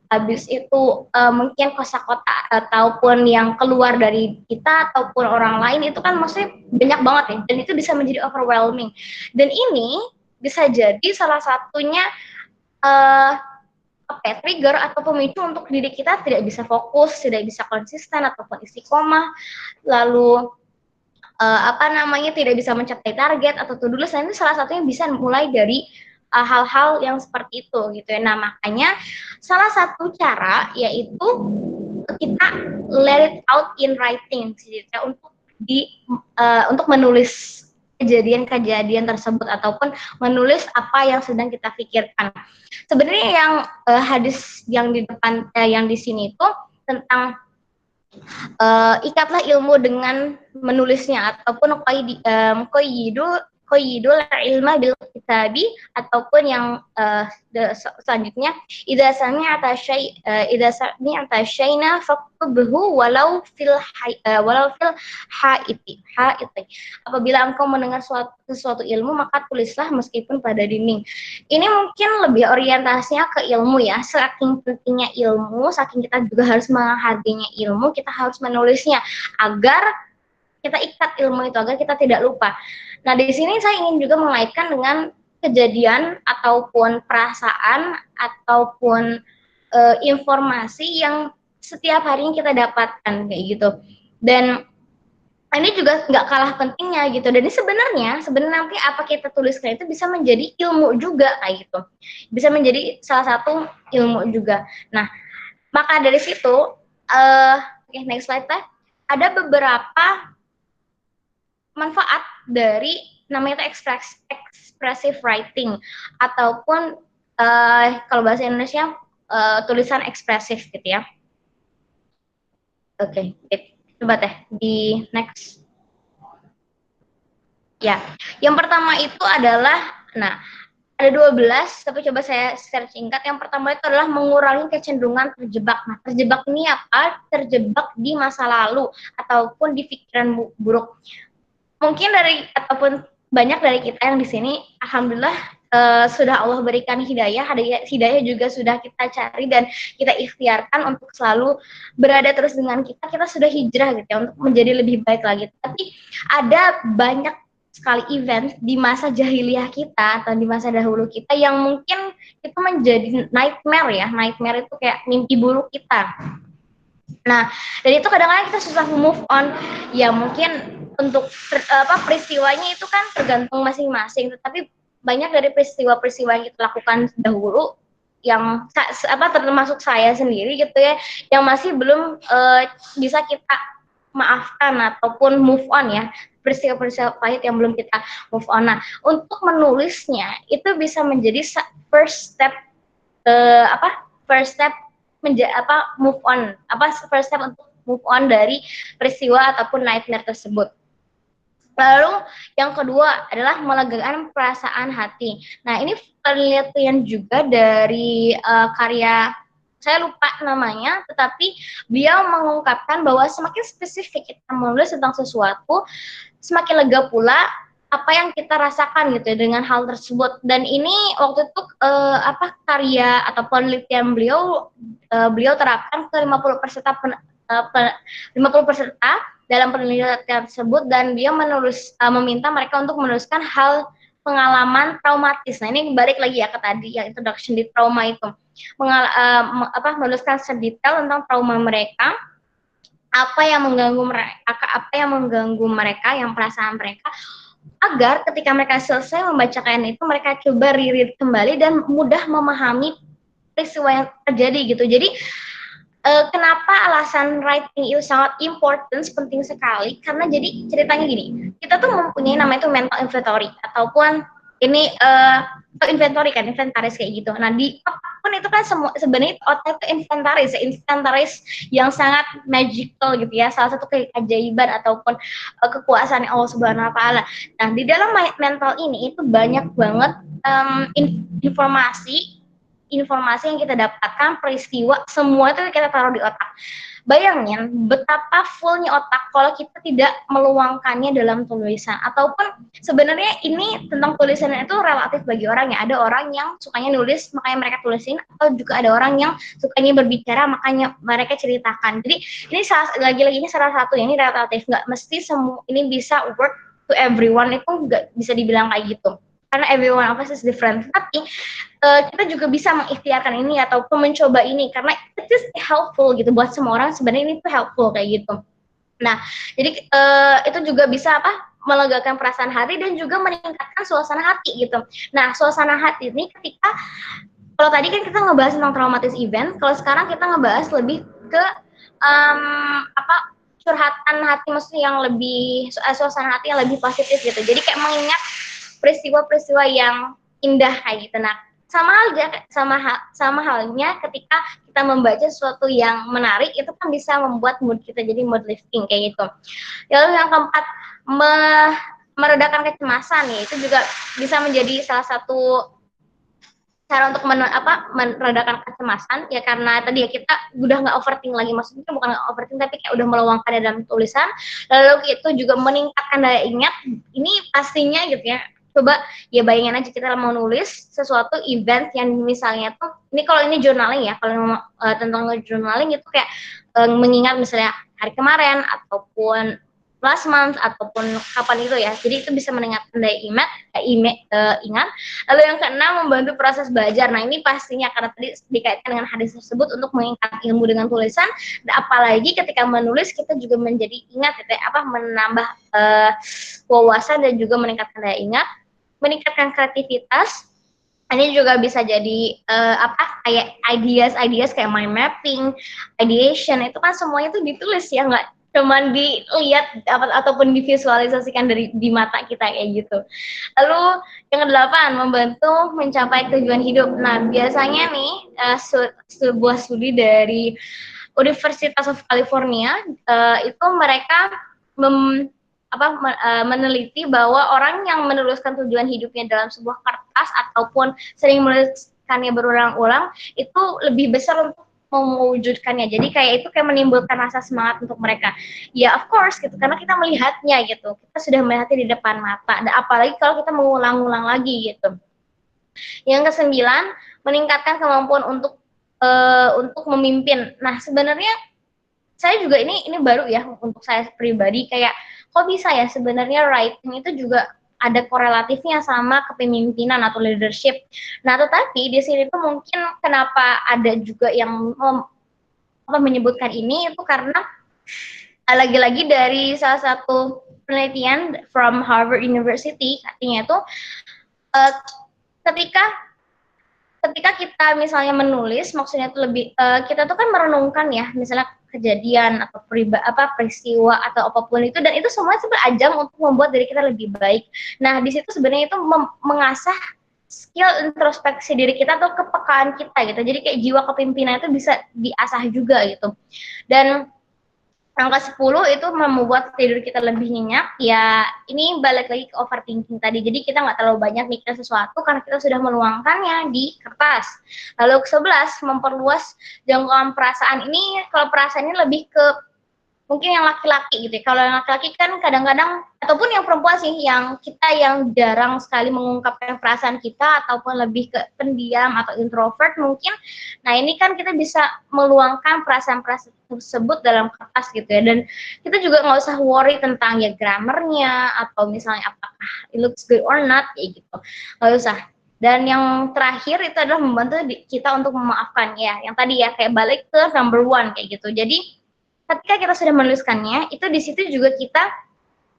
habis itu mungkin kosakata ataupun yang keluar dari kita ataupun orang lain, itu kan maksudnya banyak banget ya, dan itu bisa menjadi overwhelming. Dan ini bisa jadi salah satunya trigger atau pemicu untuk diri kita tidak bisa fokus, tidak bisa konsisten ataupun istiqomah, lalu tidak bisa mencapai target atau to-do list. Nah, itu salah satunya bisa mulai dari hal-hal yang seperti itu gitu ya. Nah, makanya salah satu cara yaitu kita let it out in writing gitu ya, untuk menulis kejadian-kejadian tersebut ataupun menulis apa yang sedang kita pikirkan. Sebenarnya yang hadis yang di depan yang di sini itu tentang ikatlah ilmu dengan menulisnya ataupun qayyidul ilma bil kitabi, ataupun yang selanjutnya idza sami'ta syai'na faktubhu walau fil haiti. Apabila engkau mendengar sesuatu ilmu, maka tulislah meskipun pada dinding. Ini mungkin lebih orientasinya ke ilmu ya. Saking pentingnya ilmu, saking kita juga harus menghargainya ilmu, kita harus menulisnya agar kita ikat ilmu itu, agar kita tidak lupa. Nah, di sini saya ingin juga mengaitkan dengan kejadian ataupun perasaan ataupun informasi yang setiap harinya kita dapatkan kayak gitu. Dan ini juga nggak kalah pentingnya gitu. Dan ini sebenarnya nanti apa kita tuliskan itu bisa menjadi ilmu juga kayak gitu. Bisa menjadi salah satu ilmu juga. Nah, maka dari situ, oke, next slide Teh. Ada beberapa manfaat dari namanya itu expressive writing ataupun kalau bahasa Indonesia tulisan ekspresif gitu ya. Oke, coba Teh di next. Ya, yang pertama itu adalah, nah ada 12, tapi coba saya share singkat. Yang pertama itu adalah mengurangi kecenderungan terjebak. Nah, terjebak ini apa? Terjebak di masa lalu ataupun di pikiran buruk. Mungkin ataupun banyak dari kita yang di sini, alhamdulillah sudah Allah berikan hidayah juga sudah kita cari dan kita ikhtiarkan untuk selalu berada terus dengan kita sudah hijrah gitu ya, untuk menjadi lebih baik lagi. Tapi ada banyak sekali event di masa jahiliyah kita atau di masa dahulu kita yang mungkin itu menjadi nightmare ya. Nightmare itu kayak mimpi buruk kita. Nah, dan itu kadang-kadang kita susah move on. Ya mungkin untuk peristiwanya itu kan tergantung masing-masing, tetapi banyak dari peristiwa-peristiwa yang kita lakukan dahulu yang termasuk saya sendiri gitu ya, yang masih belum bisa kita maafkan ataupun move on ya, peristiwa-peristiwa pahit yang belum kita move on. Nah, untuk menulisnya itu bisa menjadi first step move on, first step untuk move on dari peristiwa ataupun nightmare tersebut. Lalu yang kedua adalah melegakan perasaan hati. Nah, ini penelitian juga dari karya, saya lupa namanya, tetapi beliau mengungkapkan bahwa semakin spesifik kita menulis tentang sesuatu, semakin lega pula apa yang kita rasakan gitu ya dengan hal tersebut. Dan ini waktu itu karya atau penelitian beliau terapkan ke 50 peserta dalam penelitian tersebut, dan dia meminta mereka untuk menuliskan hal pengalaman traumatis. Nah, ini balik lagi ya ke tadi yang introduction di trauma itu, menuliskan sedetail tentang trauma mereka, apa yang mengganggu mereka, yang perasaan mereka, agar ketika mereka selesai membacakan itu, mereka coba reread kembali dan mudah memahami peristiwa yang terjadi gitu. Jadi kenapa alasan writing itu sangat important, penting sekali, karena jadi ceritanya gini, kita tuh mempunyai namanya itu mental inventory, ataupun ini inventaris kayak gitu. Nah, di otak pun itu kan sebenarnya otak itu inventaris yang sangat magical gitu ya, salah satu keajaiban ataupun kekuasaan Allah Subhanahu wa taala. Nah, di dalam mental ini itu banyak banget informasi yang kita dapatkan, peristiwa, semua itu kita taruh di otak. Bayangin betapa fullnya otak kalau kita tidak meluangkannya dalam tulisan. Ataupun sebenarnya ini tentang tulisan itu relatif bagi orang ya. Ada orang yang sukanya nulis makanya mereka tulisin, atau juga ada orang yang sukanya berbicara makanya mereka ceritakan. Jadi ini lagi-lagi ini salah satu, ini relatif, nggak mesti semua ini bisa work to everyone, itu nggak bisa dibilang kayak gitu. Karena everyone of us is different. Tapi kita juga bisa mengikhtiarkan ini ataupun mencoba ini, karena it is helpful gitu buat semua orang. Sebenarnya ini tuh helpful kayak gitu. Nah, jadi itu juga bisa melegakan perasaan hati dan juga meningkatkan suasana hati gitu. Nah, suasana hati ini ketika, kalau tadi kan kita ngebahas tentang traumatis event, kalau sekarang kita ngebahas lebih ke curhatan hati, maksudnya yang lebih suasana hati yang lebih positif gitu. Jadi kayak mengingat peristiwa-peristiwa yang indah kayak gitu. Nah, sama halnya ketika kita membaca sesuatu yang menarik, itu kan bisa membuat mood kita jadi mood lifting kayak gitu. Lalu yang keempat, meredakan kecemasan, ya itu juga bisa menjadi salah satu cara untuk meredakan kecemasan, ya karena tadi ya kita udah nggak overthink lagi, maksudnya bukan nggak overthink tapi kayak udah meluangkannya dalam tulisan. Lalu itu juga meningkatkan daya ingat. Ini pastinya gitu ya, coba ya bayangin aja kita mau nulis sesuatu event yang misalnya tuh, ini kalau ini journaling ya, kalau tentang journaling itu kayak mengingat misalnya hari kemarin ataupun last month ataupun kapan itu ya. Jadi itu bisa meningkatkan daya ingat. Lalu yang keenam, membantu proses belajar. Nah, ini pastinya karena tadi dikaitkan dengan hadis tersebut untuk meningkatkan ilmu dengan tulisan. Dan apalagi ketika menulis kita juga menjadi ingat gitu ya, menambah wawasan dan juga meningkatkan daya ingat, meningkatkan kreativitas. Ini juga bisa jadi kayak ideas kayak mind mapping, ideation, itu kan semuanya itu ditulis ya, nggak cuman dilihat ataupun divisualisasikan di mata kita kayak gitu. Lalu yang kedelapan, membantu mencapai tujuan hidup. Nah, biasanya nih sebuah studi dari Universitas of California itu mereka meneliti bahwa orang yang menuliskan tujuan hidupnya dalam sebuah kertas ataupun sering menuliskannya berulang-ulang itu lebih besar untuk mewujudkannya. Jadi kayak itu kayak menimbulkan rasa semangat untuk mereka. Ya of course gitu, karena kita melihatnya gitu. Kita sudah melihatnya di depan mata. Dan apalagi kalau kita mengulang-ulang lagi gitu. Yang kesembilan, meningkatkan kemampuan untuk memimpin. Nah, sebenarnya saya juga ini baru ya untuk saya pribadi, kayak kok bisa ya sebenarnya writing itu juga ada korelatifnya sama kepemimpinan atau leadership. Nah, tetapi di sini tuh mungkin kenapa ada juga yang menyebutkan ini itu karena lagi-lagi dari salah satu penelitian from Harvard University, artinya itu ketika kita misalnya menulis, maksudnya itu lebih kita tuh kan merenungkan ya, misalnya kejadian atau peristiwa atau apapun itu, dan itu semuanya sebenarnya ajang untuk membuat diri kita lebih baik. Nah, di situ sebenarnya itu mengasah skill introspeksi diri kita atau kepekaan kita gitu. Jadi kayak jiwa kepemimpinan itu bisa diasah juga gitu. Dan angka 10 itu membuat tidur kita lebih nyenyak. Ya, ini balik lagi ke overthinking tadi. Jadi kita nggak terlalu banyak mikir sesuatu karena kita sudah meluangkannya di kertas. Lalu ke 11, memperluas jangkauan perasaan. Ini kalau perasaan ini lebih ke mungkin yang laki-laki gitu ya. Kalau yang laki-laki kan kadang-kadang, ataupun yang perempuan sih, yang kita yang jarang sekali mengungkapkan perasaan kita ataupun lebih ke pendiam atau introvert mungkin. Nah, ini kan kita bisa meluangkan perasaan-perasaan tersebut dalam kertas gitu ya. Dan kita juga nggak usah worry tentang ya grammarnya atau misalnya apakah it looks good or not kayak gitu. Nggak usah. Dan yang terakhir itu adalah membantu kita untuk memaafkan ya. Yang tadi ya kayak balik ke number 1 kayak gitu. Jadi ketika kita sudah menuliskannya, itu di situ juga kita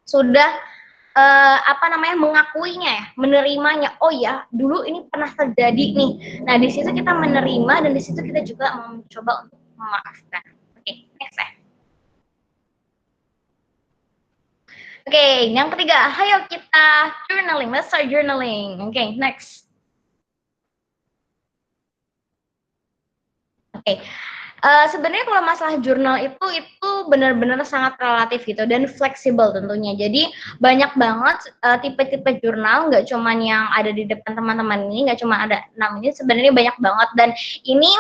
sudah mengakuinya ya, menerimanya. Oh ya, dulu ini pernah terjadi nih. Nah, di situ kita menerima dan di situ kita juga mencoba untuk memaafkan. Oke, next ya. Oke, yang ketiga, ayo kita journaling. Let's start journaling. Oke, next. Oke. Sebenarnya kalau masalah jurnal itu benar-benar sangat relatif gitu dan fleksibel tentunya. Jadi banyak banget tipe-tipe jurnal, nggak cuma yang ada di depan teman-teman ini, nggak cuma ada 6 ini, sebenarnya banyak banget. Dan ini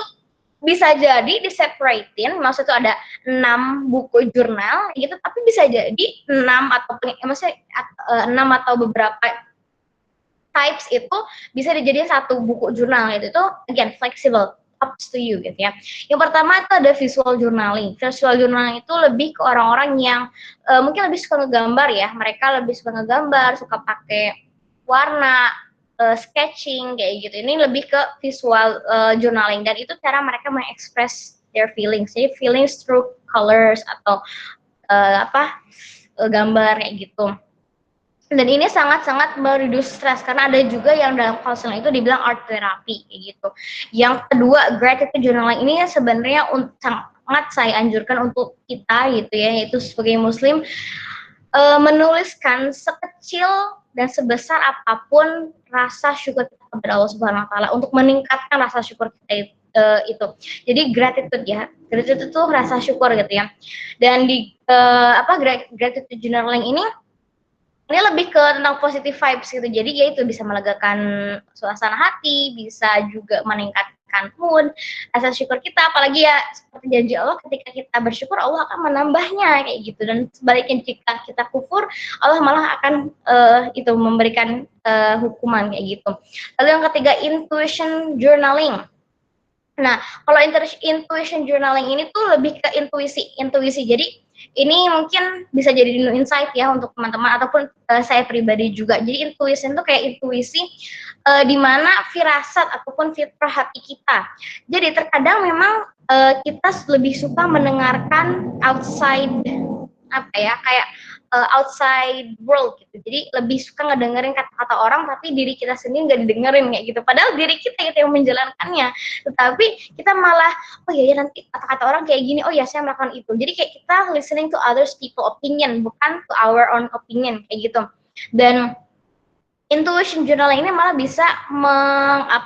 bisa jadi diseparatein, maksudnya ada 6 buku jurnal gitu, tapi bisa jadi 6 atau beberapa types itu bisa dijadiin satu buku jurnal gitu. Itu again flexible, up to you gitu ya. Yang pertama itu ada visual journaling. Visual journaling itu lebih ke orang-orang yang mungkin lebih suka ngegambar ya. Mereka lebih suka ngegambar, suka pakai warna, sketching kayak gitu. Ini lebih ke visual journaling, dan itu cara mereka mengekspres their feelings. Jadi feelings through colors atau gambar kayak gitu. Dan ini sangat-sangat mereduce stres, karena ada juga yang dalam counseling itu dibilang art therapy kayak gitu. Yang kedua, gratitude journaling ini sebenarnya sangat saya anjurkan untuk kita gitu ya, yaitu sebagai muslim menuliskan sekecil dan sebesar apapun rasa syukur kita kepada Allah Subhanahu wa taala untuk meningkatkan rasa syukur kita itu. Jadi gratitude ya. Gratitude itu rasa syukur gitu ya. Dan di gratitude journaling ini lebih ke tentang positive vibes gitu. Jadi ya itu bisa melegakan suasana hati, bisa juga meningkatkan mood, rasa syukur kita. Apalagi ya seperti janji Allah, ketika kita bersyukur Allah akan menambahnya kayak gitu. Dan sebaliknya jika kita kufur, Allah malah akan itu memberikan hukuman kayak gitu. Lalu yang ketiga, intuition journaling. Nah, kalau intuition journaling ini tuh lebih ke intuisi. Jadi ini mungkin bisa jadi new insight ya untuk teman-teman ataupun saya pribadi juga. Jadi intuisi itu kayak intuisi di mana firasat ataupun fitrah hati kita. Jadi terkadang memang kita lebih suka mendengarkan outside kayak outside world gitu. Jadi lebih suka ngedengerin kata-kata orang tapi diri kita sendiri nggak didengerin kayak gitu. Padahal diri kita gitu yang menjalankannya. Tetapi kita malah oh ya nanti kata-kata orang kayak gini, oh ya saya melakukan itu. Jadi kayak kita listening to others people opinion bukan to our own opinion kayak gitu. Dan intuition journaling ini malah bisa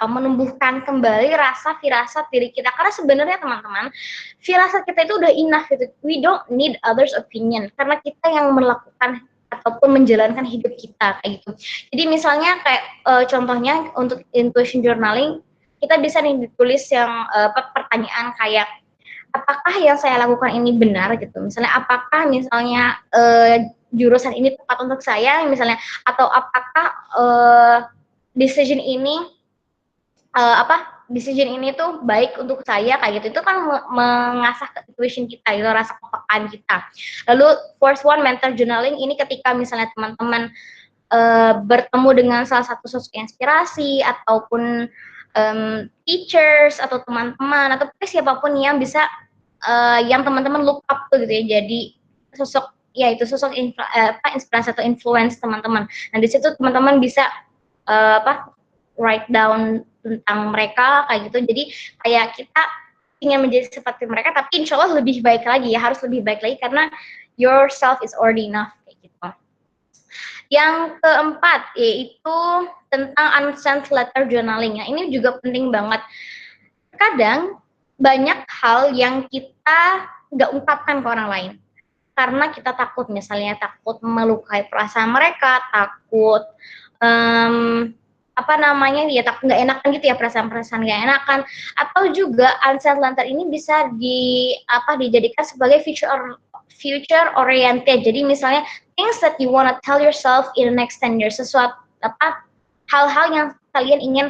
menumbuhkan kembali rasa firasat diri kita, karena sebenarnya teman-teman firasat kita itu udah enough gitu. We don't need others opinion karena kita yang melakukan ataupun menjalankan hidup kita kayak gitu. Jadi misalnya kayak contohnya untuk intuition journaling kita bisa nih ditulis yang pertanyaan kayak apakah yang saya lakukan ini benar gitu. Misalnya apakah misalnya jurusan ini tepat untuk saya misalnya, atau apakah decision ini decision ini tuh baik untuk saya kayak gitu. Itu kan mengasah intuition kita gitu, rasa kepekaan kita. Lalu fourth one, mental journaling. Ini ketika misalnya teman-teman bertemu dengan salah satu sosok inspirasi ataupun teachers atau teman-teman atau siapapun yang bisa yang teman-teman look up tuh gitu ya, jadi sosok ya itu sosok inspirasi atau influence teman-teman. Nah di situ teman-teman bisa write down tentang mereka kayak gitu. Jadi kayak kita ingin menjadi seperti mereka, tapi insya Allah lebih baik lagi ya, harus lebih baik lagi karena yourself is already enough kayak gitu. Yang keempat yaitu tentang unsent letter journaling. Nah, ini juga penting banget. Kadang banyak hal yang kita nggak ungkapkan ke orang lain karena kita takut, misalnya takut melukai perasaan mereka, takut takut nggak enakan gitu ya, perasaan-perasaan nggak enakan, atau juga unsent letter ini bisa dijadikan sebagai future oriented. Jadi misalnya things that you wanna tell yourself in the next 10 years, sesuatu hal-hal yang kalian ingin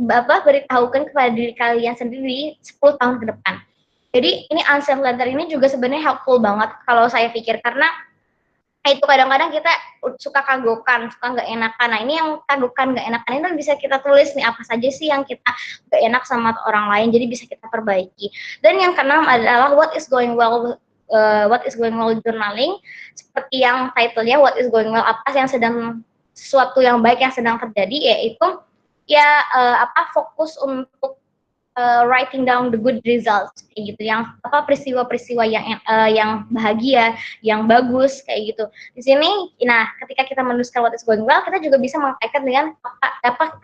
beritahukan kepada diri kalian sendiri 10 tahun ke depan. Jadi ini unsent letter ini juga sebenarnya helpful banget kalau saya pikir, karena itu kadang-kadang kita suka kagokan, suka nggak enakan. Nah ini yang kagokan nggak enakan itu bisa kita tulis nih, apa saja sih yang kita nggak enak sama orang lain, jadi bisa kita perbaiki. Dan yang keenam adalah what is going well journaling, seperti yang title-nya what is going well, sesuatu yang baik yang sedang terjadi, yaitu ya fokus untuk writing down the good results kayak gitu, yang peristiwa-peristiwa yang bahagia, yang bagus kayak gitu. Di sini, nah ketika kita menuliskan what is going well, kita juga bisa mengkaitkan dengan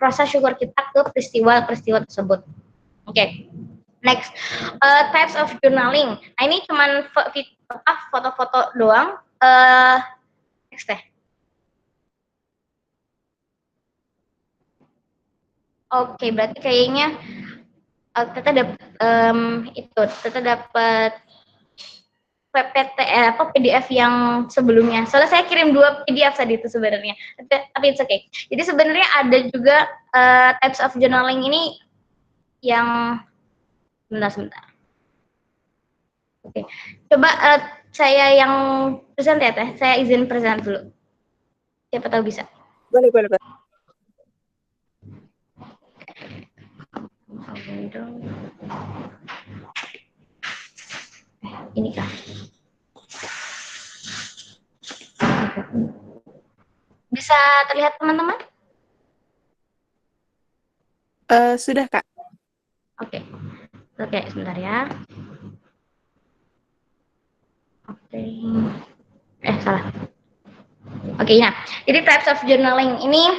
rasa syukur kita ke peristiwa-peristiwa tersebut. Oke. Next, types of journaling. Nah ini cuman foto-foto doang. Next deh. Oke, berarti kayaknya kita dapat PDF yang sebelumnya. Soalnya saya kirim 2 PDF tadi itu sebenarnya. Tapi it's okay. Jadi sebenarnya ada juga types of journaling ini yang sebentar. Oke. Coba saya yang present ya Teh. Saya izin present dulu. Siapa tahu bisa. Boleh. Ini kah? Bisa terlihat teman-teman? Sudah Kak. Oke, sebentar ya. Oke. Salah. Oke, nah, jadi types of journaling ini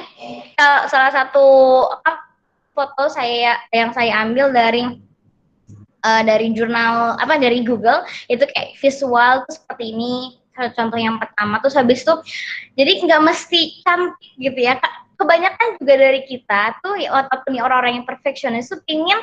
salah satu foto yang saya ambil dari jurnal dari Google itu kayak visual tuh seperti ini. Contoh yang pertama terus habis itu jadi nggak mesti cantik gitu ya. Kebanyakan juga dari kita tuh ya, ataupun orang-orang yang perfeksionis tuh pingin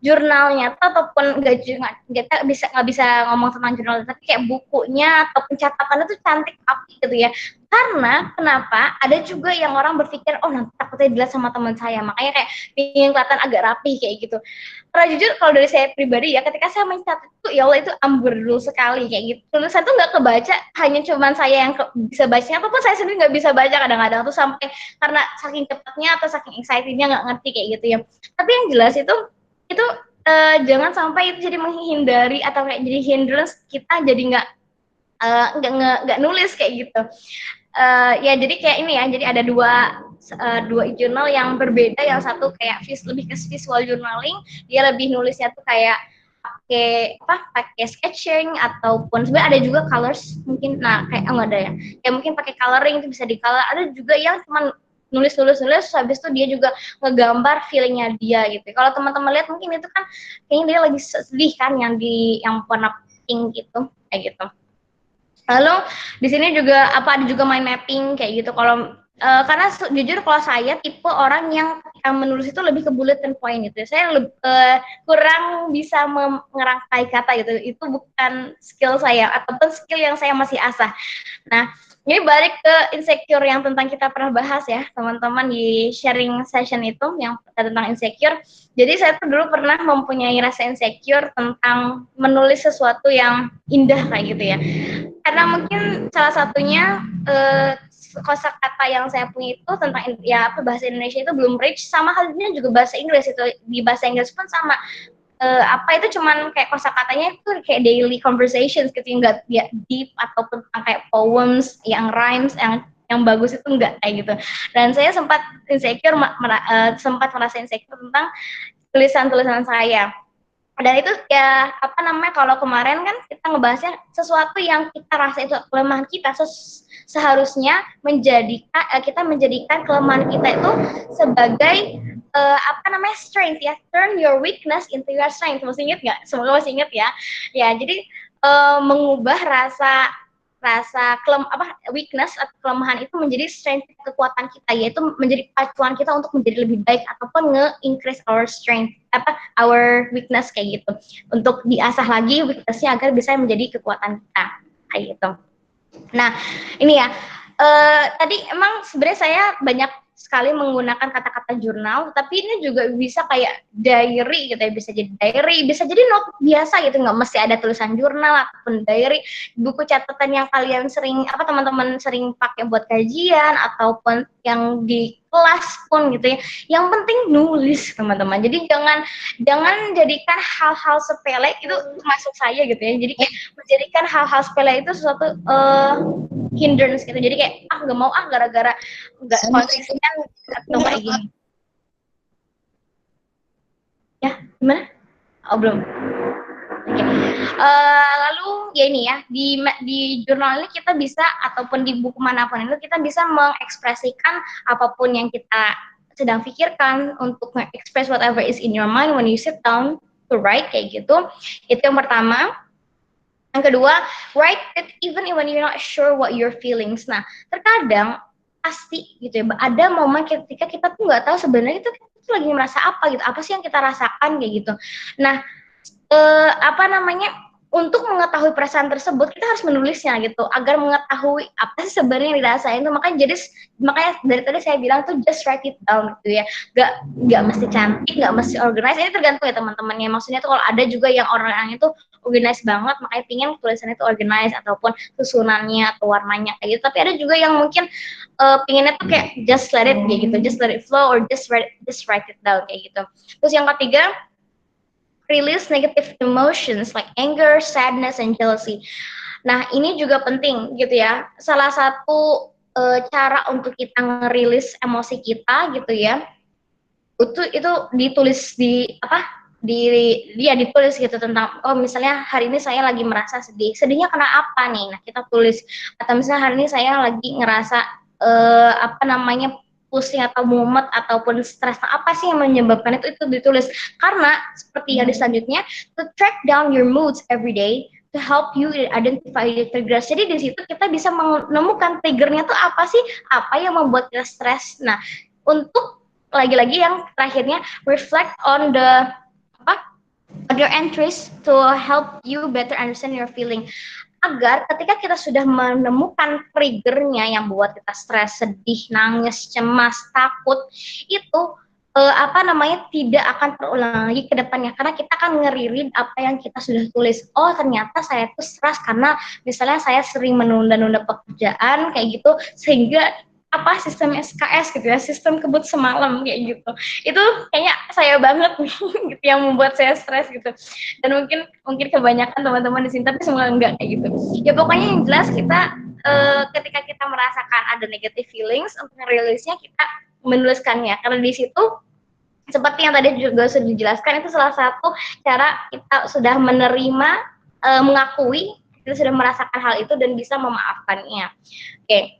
jurnalnya tuh ataupun nggak bisa ngomong tentang jurnal tapi kayak bukunya ataupun catatannya tuh cantik api gitu ya. Karena kenapa? Ada juga yang orang berpikir oh nanti takutnya dilihat sama teman saya makanya kayak pingin kelihatan agak rapi kayak gitu. Karena jujur kalau dari saya pribadi ya ketika saya mencatat itu ya Allah itu amburadul sekali kayak gitu. Tulisan tuh nggak kebaca hanya cuman saya yang bisa bacanya ataupun saya sendiri nggak bisa baca kadang-kadang tuh sampai karena saking cepatnya atau saking excitednya nggak ngerti kayak gitu ya. Tapi yang jelas itu jangan sampai itu jadi menghindari atau kayak jadi hindrance kita jadi nggak nulis kayak gitu. Ya jadi kayak ini ya, jadi ada dua jurnal yang berbeda, yang satu kayak lebih ke visual journaling, dia lebih nulisnya tuh kayak pakai sketching ataupun sebenarnya ada juga colors mungkin, nah kayak enggak ada ya, kayak mungkin pakai coloring itu bisa di color, ada juga yang cuma nulis habis itu dia juga ngegambar feelingnya dia gitu. Kalau teman-teman lihat mungkin itu kan kayaknya dia lagi sedih kan yang warna pink gitu kayak gitu. Lalu di sini juga ada juga mind mapping kayak gitu. Kalau karena jujur kalau saya tipe orang yang menulis itu lebih ke bullet and point gitu. Saya kurang bisa mengerangkai kata gitu. Itu bukan skill saya ataupun skill yang saya masih asah. Nah, ini balik ke insecure yang tentang kita pernah bahas ya, teman-teman di sharing session itu yang tentang insecure. Jadi saya tuh dulu pernah mempunyai rasa insecure tentang menulis sesuatu yang indah kayak gitu ya. Karena mungkin salah satunya kosakata yang saya punya itu tentang bahasa Indonesia itu belum rich, sama halnya juga bahasa Inggris itu, di bahasa Inggris pun sama itu cuman kayak kosakatanya itu kayak daily conversations gitu, nggak ya deep ataupun kayak poems yang rhymes yang bagus itu enggak kayak gitu. Dan saya sempat merasa insecure tentang tulisan-tulisan saya. Dan itu ya kalau kemarin kan kita ngebahasnya sesuatu yang kita rasa itu kelemahan kita, seharusnya kita menjadikan kelemahan kita itu sebagai strength ya. Turn your weakness into your strength. Masih ingat nggak? Semoga masih ingat ya. Ya, jadi mengubah rasa weakness atau kelemahan itu menjadi strength, kekuatan kita, yaitu menjadi pacuan kita untuk menjadi lebih baik ataupun nge-increase our strength our weakness kayak gitu, untuk diasah lagi weaknessnya agar bisa menjadi kekuatan kita kayak gitu. Nah ini ya tadi emang sebenarnya saya banyak sekali menggunakan kata-kata jurnal, tapi ini juga bisa kayak diary gitu ya, bisa jadi diary, bisa jadi note biasa gitu, nggak mesti ada tulisan jurnal ataupun diary, buku catatan yang kalian teman-teman sering pakai buat kajian ataupun yang di kelas pun gitu ya. Yang penting nulis teman-teman. Jadi jangan jadikan hal-hal sepele itu masuk saya gitu ya. Jadi kayak menjadikan hal-hal sepele itu sesuatu hindrance gitu. Jadi kayak nggak mau gara-gara nggak konsisten atau kayak gini. Ya gimana? Oh belum. Oke. Lalu ya ini ya di jurnal ini kita bisa ataupun di buku manapun itu kita bisa mengekspresikan apapun yang kita sedang pikirkan untuk express whatever is in your mind when you sit down to write kayak gitu. Itu yang pertama. Yang kedua, write it even when you're not sure what your feelings. Nah, terkadang pasti gitu ya, ada momen ketika kita tuh nggak tahu sebenarnya itu lagi merasa apa gitu, apa sih yang kita rasakan kayak gitu. Nah, untuk mengetahui perasaan tersebut kita harus menulisnya gitu agar mengetahui apa sih sebenarnya yang dirasain itu. Makanya dari tadi saya bilang tuh just write it down gitu ya, nggak mesti cantik, nggak mesti organize, ini tergantung ya teman-temannya. Maksudnya tuh kalau ada juga yang orang-orang itu organize banget makanya pingin tulisannya itu organize ataupun susunannya atau warnanya kayak gitu, tapi ada juga yang mungkin pinginnya tuh kayak just let it kayak gitu, just let it flow or just write it down kayak gitu. Terus yang ketiga, release negative emotions like anger, sadness, and jealousy. Nah, ini juga penting gitu ya. Salah satu cara untuk kita ngerilis emosi kita gitu ya, itu ditulis di ditulis gitu tentang, oh misalnya hari ini saya lagi merasa sedih, sedihnya karena apa nih, nah kita tulis. Atau misalnya hari ini saya lagi ngerasa apa namanya pusing atau mumet ataupun stres, nah, apa sih yang menyebabkan itu ditulis. Karena seperti yang di selanjutnya, to track down your moods every day to help you identify the triggers. Jadi di situ kita bisa menemukan triggernya tuh apa sih, apa yang membuat kita stres. Nah, untuk lagi-lagi yang terakhirnya, reflect on the other entries to help you better understand your feeling. Agar ketika kita sudah menemukan triggernya yang buat kita stres, sedih, nangis, cemas, takut, itu apa namanya tidak akan terulang lagi ke depannya, karena kita akan ngeririn apa yang kita sudah tulis. Oh ternyata saya tuh stres karena misalnya saya sering menunda-nunda pekerjaan kayak gitu, sehingga apa sistem SKS gitu ya, sistem kebut semalam kayak gitu. Itu kayaknya saya banget gitu yang membuat saya stres gitu. Dan mungkin kebanyakan teman-teman di sini, tapi semua enggak kayak gitu. Ya pokoknya yang jelas kita ketika kita merasakan ada negative feelings, untuk merilisnya kita menuliskannya, karena di situ seperti yang tadi juga sudah dijelaskan, itu salah satu cara kita sudah menerima, mengakui kita sudah merasakan hal itu dan bisa memaafkannya. Oke.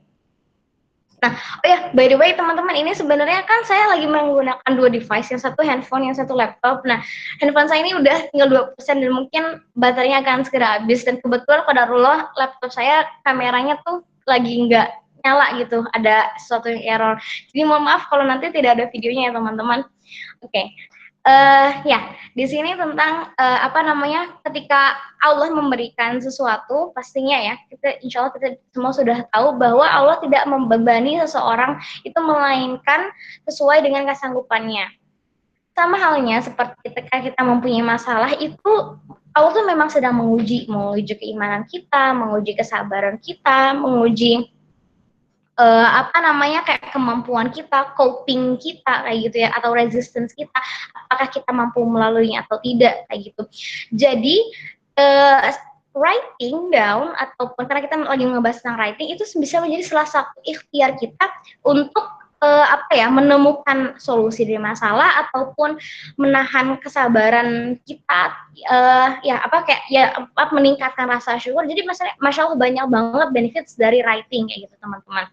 Nah, oh ya, by the way teman-teman, ini sebenarnya kan saya lagi menggunakan dua device, yang satu handphone, yang satu laptop. Nah, handphone saya ini udah tinggal 2% dan mungkin baterainya akan segera habis. Dan kebetulan qadarullah laptop saya kameranya tuh lagi nggak nyala gitu, ada sesuatu yang error. Jadi mohon maaf kalau nanti tidak ada videonya ya teman-teman. Oke. Ya, di sini tentang apa namanya, ketika Allah memberikan sesuatu, pastinya ya kita insya Allah kita semua sudah tahu bahwa Allah tidak membebani seseorang itu melainkan sesuai dengan kesanggupannya. Sama halnya seperti ketika kita mempunyai masalah, itu Allah tuh memang sedang menguji keimanan kita, menguji kesabaran kita, menguji apa namanya kayak kemampuan kita, coping kita kayak gitu ya, atau resistance kita, apakah kita mampu melaluinya atau tidak kayak gitu. Jadi writing down, ataupun karena kita lagi ngebahas tentang writing, itu bisa menjadi salah satu ikhtiar kita untuk apa ya, menemukan solusi dari masalah ataupun menahan kesabaran kita, ya apa kayak ya meningkatkan rasa syukur. Jadi masya Allah banyak banget benefits dari writing kayak gitu teman-teman.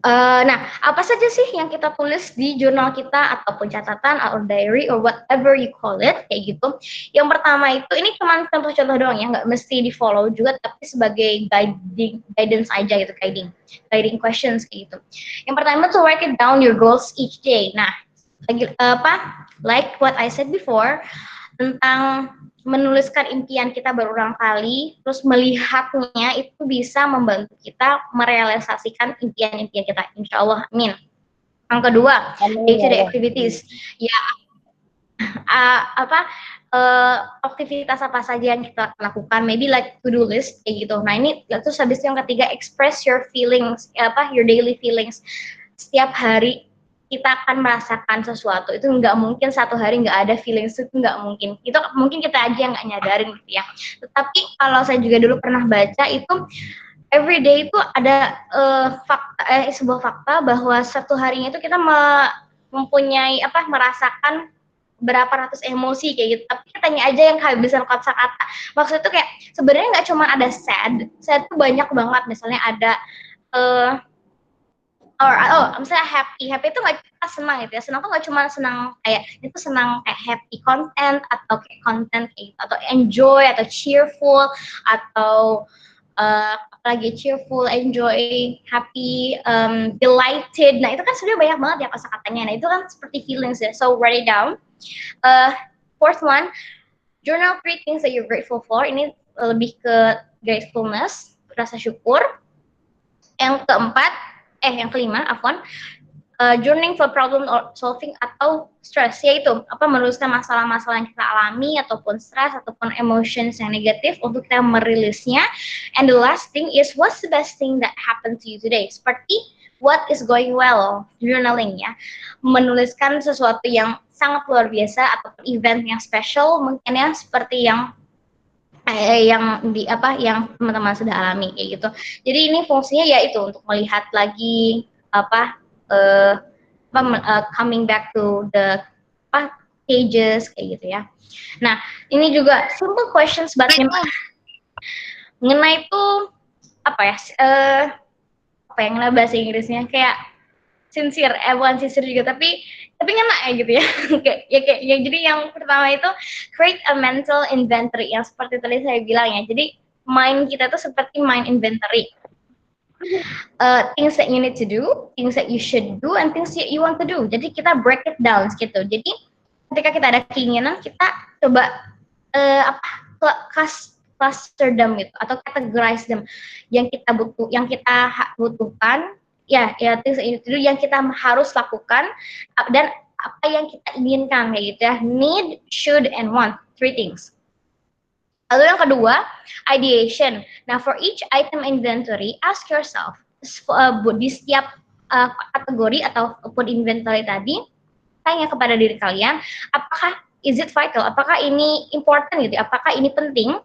Nah, apa saja sih yang kita tulis di jurnal kita ataupun catatan atau diary or whatever you call it kayak gitu. Yang pertama itu, ini cuma contoh-contoh doang ya, nggak mesti di follow juga, tapi sebagai guidance aja gitu, guiding questions kayak gitu. Yang pertama tuh write it down your goals each day. Nah, like what I said before tentang menuliskan impian kita berulang kali, terus melihatnya itu bisa membantu kita merealisasikan impian-impian kita, insya Allah, amin. Yang kedua, day-to-day activities, ya aktivitas apa saja yang kita lakukan, maybe like to-do list kayak gitu. Nah ini terus habis yang ketiga, express your feelings, your daily feelings. Setiap hari kita akan merasakan sesuatu, itu nggak mungkin satu hari nggak ada feelings, itu nggak mungkin. Itu mungkin kita aja yang nggak nyadarin gitu ya. Tetapi kalau saya juga dulu pernah baca itu, everyday itu ada sebuah fakta bahwa satu harinya itu kita mempunyai merasakan berapa ratus emosi kayak gitu. Tapi katanya aja yang kehabisan kata-kata. Maksudnya itu kayak sebenarnya nggak cuma ada sad tuh banyak banget. Misalnya ada misalnya happy itu nggak cuma senang gitu ya. Senang tuh nggak cuma senang kayak itu, senang kayak happy content atau kayak content kayak gitu, atau enjoy atau cheerful atau apalagi cheerful, enjoy, happy, delighted. Nah itu kan sebenarnya banyak banget ya kata-katanya. Nah itu kan seperti feelings ya. So write it down. Fourth one, journal 3 things that you're grateful for. Ini lebih ke gratefulness, rasa syukur. Yang kelima, journaling for problem solving atau stress, yaitu menuliskan masalah-masalah yang kita alami ataupun stres ataupun emotions yang negatif untuk kita merilisnya. And the last thing is, what's the best thing that happened to you today? Seperti what is going well, journaling ya, menuliskan sesuatu yang sangat luar biasa ataupun event yang special mungkin ya, seperti yang teman-teman sudah alami kayak gitu. Jadi ini fungsinya yaitu untuk melihat lagi coming back to the stages kayak gitu ya. Nah, ini juga simple questions but mengenai itu apa ya? Apa yang bahasa Inggrisnya kayak sincere, bukan sincere juga tapi ngena ya gitu ya. kayak ya, jadi yang pertama itu create a mental inventory yang seperti tadi saya bilang ya. Jadi mind kita itu seperti mind inventory. Things that you need to do, things that you should do, and things that you want to do. Jadi kita break it down gitu. Jadi ketika kita ada keinginan, kita coba cluster them gitu atau categorize them yang kita butuhkan ya things itu yang kita harus lakukan dan apa yang kita inginkan kayak gitu ya, need, should, and want, 3 things. Lalu yang kedua, ideation. Nah, for each item inventory, ask yourself di setiap kategori ataupun inventory tadi, tanya kepada diri kalian, apakah is it vital? Apakah ini important gitu? Apakah ini penting?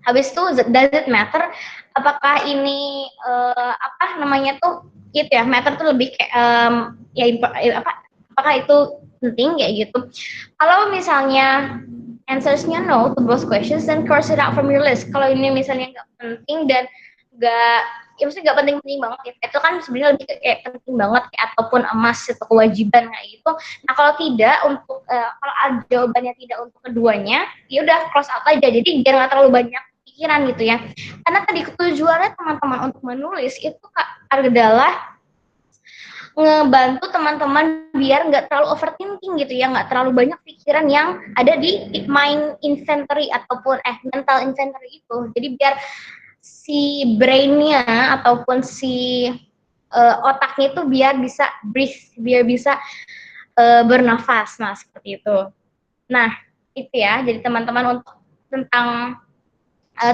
Habis itu does it matter? Apakah ini gitu ya? Matter tuh lebih kayak apakah itu penting kayak gitu? Kalau misalnya answersnya no to both questions, then cross it out from your list. Kalau ini misalnya nggak penting dan maksudnya nggak penting-penting banget ya, itu kan sebenarnya lebih kayak penting banget kayak ataupun emas itu kewajiban kayak gitu. Nah kalau tidak untuk kalau jawabannya tidak untuk keduanya, ya udah cross out aja. Jadi biar nggak terlalu banyak pikiran gitu ya. Karena tadi tujuannya teman-teman untuk menulis itu adalah ngebantu teman-teman biar nggak terlalu overthinking gitu ya, nggak terlalu banyak pikiran yang ada di mind inventory ataupun mental inventory itu. Jadi biar si brainnya ataupun si otaknya itu biar bisa breathe, biar bisa bernafas, nah seperti itu. Nah itu ya, jadi teman-teman untuk tentang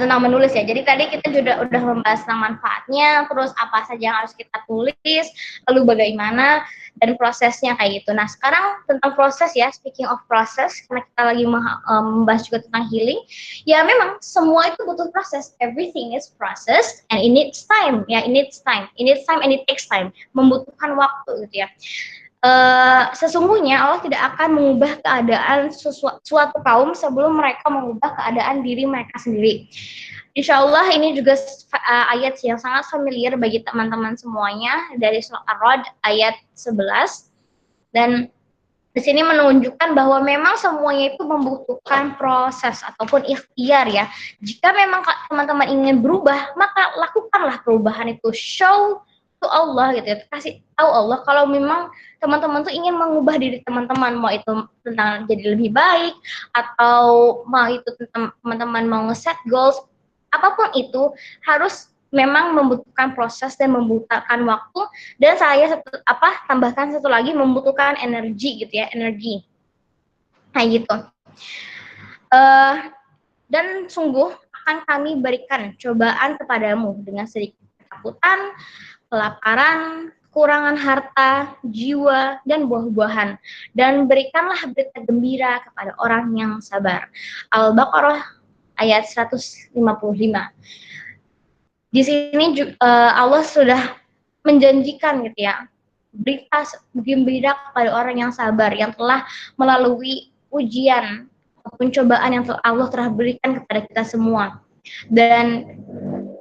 menulis ya. Jadi tadi kita juga udah membahas tentang manfaatnya, terus apa saja yang harus kita tulis, lalu bagaimana dan prosesnya kayak gitu. Nah sekarang tentang proses ya, speaking of proses, karena kita lagi membahas juga tentang healing, ya memang semua itu butuh proses. Everything is process and it needs time ya, it needs time and it takes time, membutuhkan waktu gitu ya. Sesungguhnya Allah tidak akan mengubah keadaan suatu kaum sebelum mereka mengubah keadaan diri mereka sendiri. Insya Allah ini juga ayat yang sangat familiar bagi teman-teman semuanya dari surah Ar-Ra'd ayat 11, dan di sini menunjukkan bahwa memang semuanya itu membutuhkan proses ataupun ikhtiar ya. Jika memang teman-teman ingin berubah, maka lakukanlah perubahan itu. Show to Allah gitu ya, kasih tahu Allah kalau memang teman-teman tuh ingin mengubah diri teman-teman, mau itu tentang jadi lebih baik atau mau itu teman-teman mau nge-set goals, apapun itu harus memang membutuhkan proses dan membutuhkan waktu, dan saya tambahkan satu lagi, membutuhkan energi gitu ya, energi. Nah gitu. Dan sungguh akan kami berikan cobaan kepadamu dengan sedikit ketakutan, kelaparan, kekurangan harta, jiwa, dan buah-buahan. Dan berikanlah berita gembira kepada orang yang sabar. Al-Baqarah ayat 155. Di sini Allah sudah menjanjikan gitu ya, berita gembira kepada orang yang sabar, yang telah melalui ujian ataupun cobaan yang Allah telah berikan kepada kita semua. Dan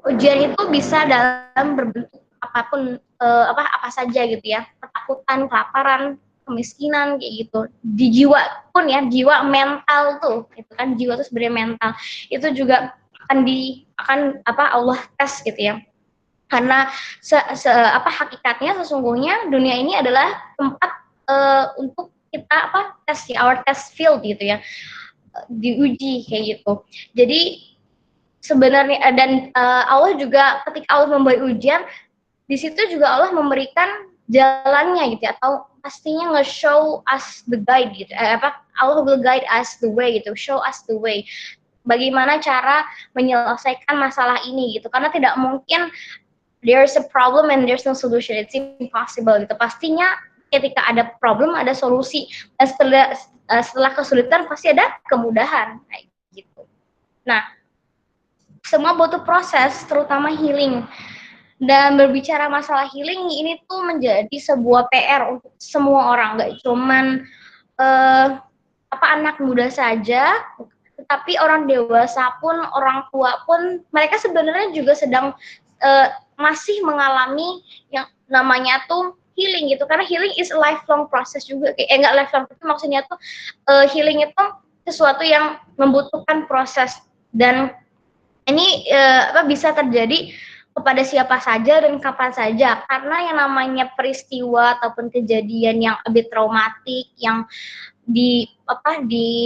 ujian itu bisa dalam berbentuk apapun, apa saja gitu ya, ketakutan, kelaparan, kemiskinan kayak gitu. Di jiwa pun ya, jiwa mental tuh, itu kan jiwa tuh sebenarnya mental, itu juga akan Allah tes gitu ya. Karena hakikatnya sesungguhnya dunia ini adalah tempat untuk kita tes ya, our test field gitu ya, diuji kayak gitu. Jadi sebenarnya dan Allah juga ketika Allah memberi ujian, di situ juga Allah memberikan jalannya gitu ya, atau pastinya nge-show us the guide gitu. Allah will guide us the way gitu, show us the way. Bagaimana cara menyelesaikan masalah ini gitu. Karena tidak mungkin there's a problem and there's no solution. It's impossible gitu. Pastinya ketika ada problem ada solusi. Dan setelah kesulitan pasti ada kemudahan kayak gitu. Nah, semua butuh proses, terutama healing. Dan berbicara masalah healing ini tuh menjadi sebuah PR untuk semua orang, nggak cuman anak muda saja, tetapi orang dewasa pun, orang tua pun, mereka sebenarnya juga sedang masih mengalami yang namanya tuh healing gitu, karena healing is a lifelong process juga, enggak lifelong, tapi maksudnya tuh healing itu sesuatu yang membutuhkan proses, dan ini bisa terjadi kepada siapa saja dan kapan saja, karena yang namanya peristiwa ataupun kejadian yang lebih traumatik yang di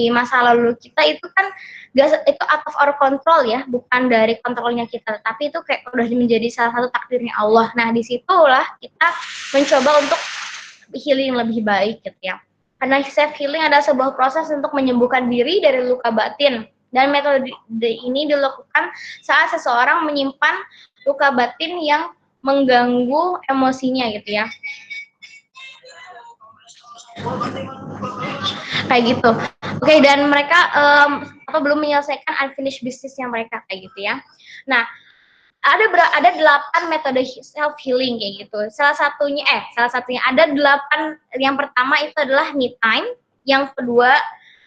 masa lalu kita itu kan itu out of our control ya, bukan dari kontrolnya kita, tapi itu kayak udah menjadi salah satu takdirnya Allah. Nah, disitulah kita mencoba untuk healing lebih baik gitu ya, karena self healing adalah sebuah proses untuk menyembuhkan diri dari luka batin, dan metode ini dilakukan saat seseorang menyimpan luka batin yang mengganggu emosinya gitu ya. Kayak gitu. Oke, dan mereka belum menyelesaikan unfinished business yang mereka kayak gitu ya. Nah, ada 8 metode self healing kayak gitu. Salah satunya ada 8. Yang pertama itu adalah me time, yang kedua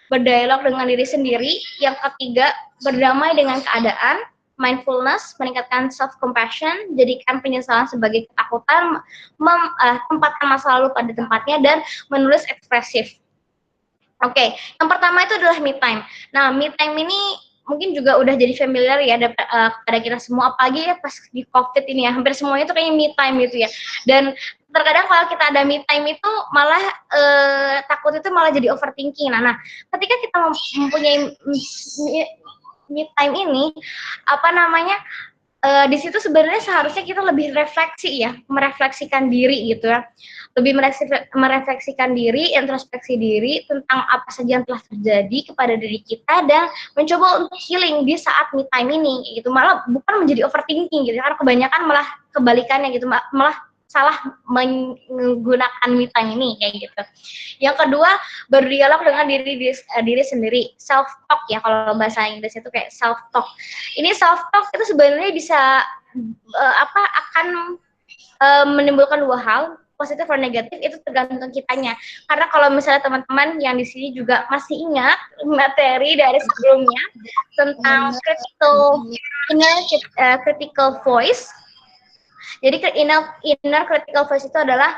berdialog dengan diri sendiri, yang ketiga berdamai dengan keadaan, mindfulness, meningkatkan self compassion, jadikan penyesalan sebagai ketakutan, tempatkan masa lalu pada tempatnya, dan menulis ekspresif. Oke, yang pertama itu adalah me time. Nah, me time ini mungkin juga udah jadi familiar ya kepada kita semua, apalagi ya pas di COVID ini ya, hampir semuanya itu kayaknya me time gitu ya. Dan terkadang kalau kita ada me time itu malah takut itu malah jadi overthinking. Nah, ketika kita mempunyai me time ini, di situ sebenarnya seharusnya kita lebih refleksi ya, merefleksikan diri gitu ya, lebih merefleksikan diri, introspeksi diri tentang apa saja yang telah terjadi kepada diri kita, dan mencoba untuk healing di saat me time ini gitu, malah bukan menjadi overthinking gitu, karena kebanyakan malah kebalikannya gitu, malah salah menggunakan me time ini kayak gitu. Yang kedua, berdialog dengan diri sendiri, self talk ya, kalau bahasa Inggris itu kayak self talk. Ini self talk itu sebenarnya bisa akan menimbulkan 2 hal, positif dan negatif, itu tergantung kitanya. Karena kalau misalnya teman-teman yang di sini juga masih ingat materi dari sebelumnya tentang critical voice. Jadi inner critical voice itu adalah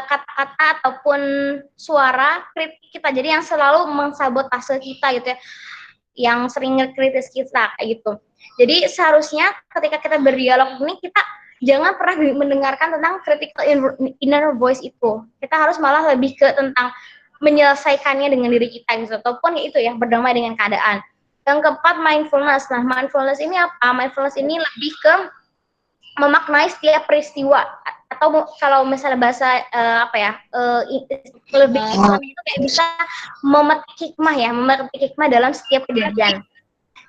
kata-kata ataupun suara kritik kita, jadi yang selalu mensabotase kita gitu ya, yang sering ngekritis kita kayak gitu. Jadi seharusnya ketika kita berdialog ini, kita jangan pernah mendengarkan tentang critical inner voice itu. Kita harus malah lebih ke tentang menyelesaikannya dengan diri kita gitu, ataupun itu ya, berdamai dengan keadaan. Yang keempat, mindfulness. Nah, mindfulness ini apa? Mindfulness ini lebih ke memaknai setiap peristiwa, atau kalau misalnya bahasa lebih itu kayak bisa memetik hikmah dalam setiap kejadian.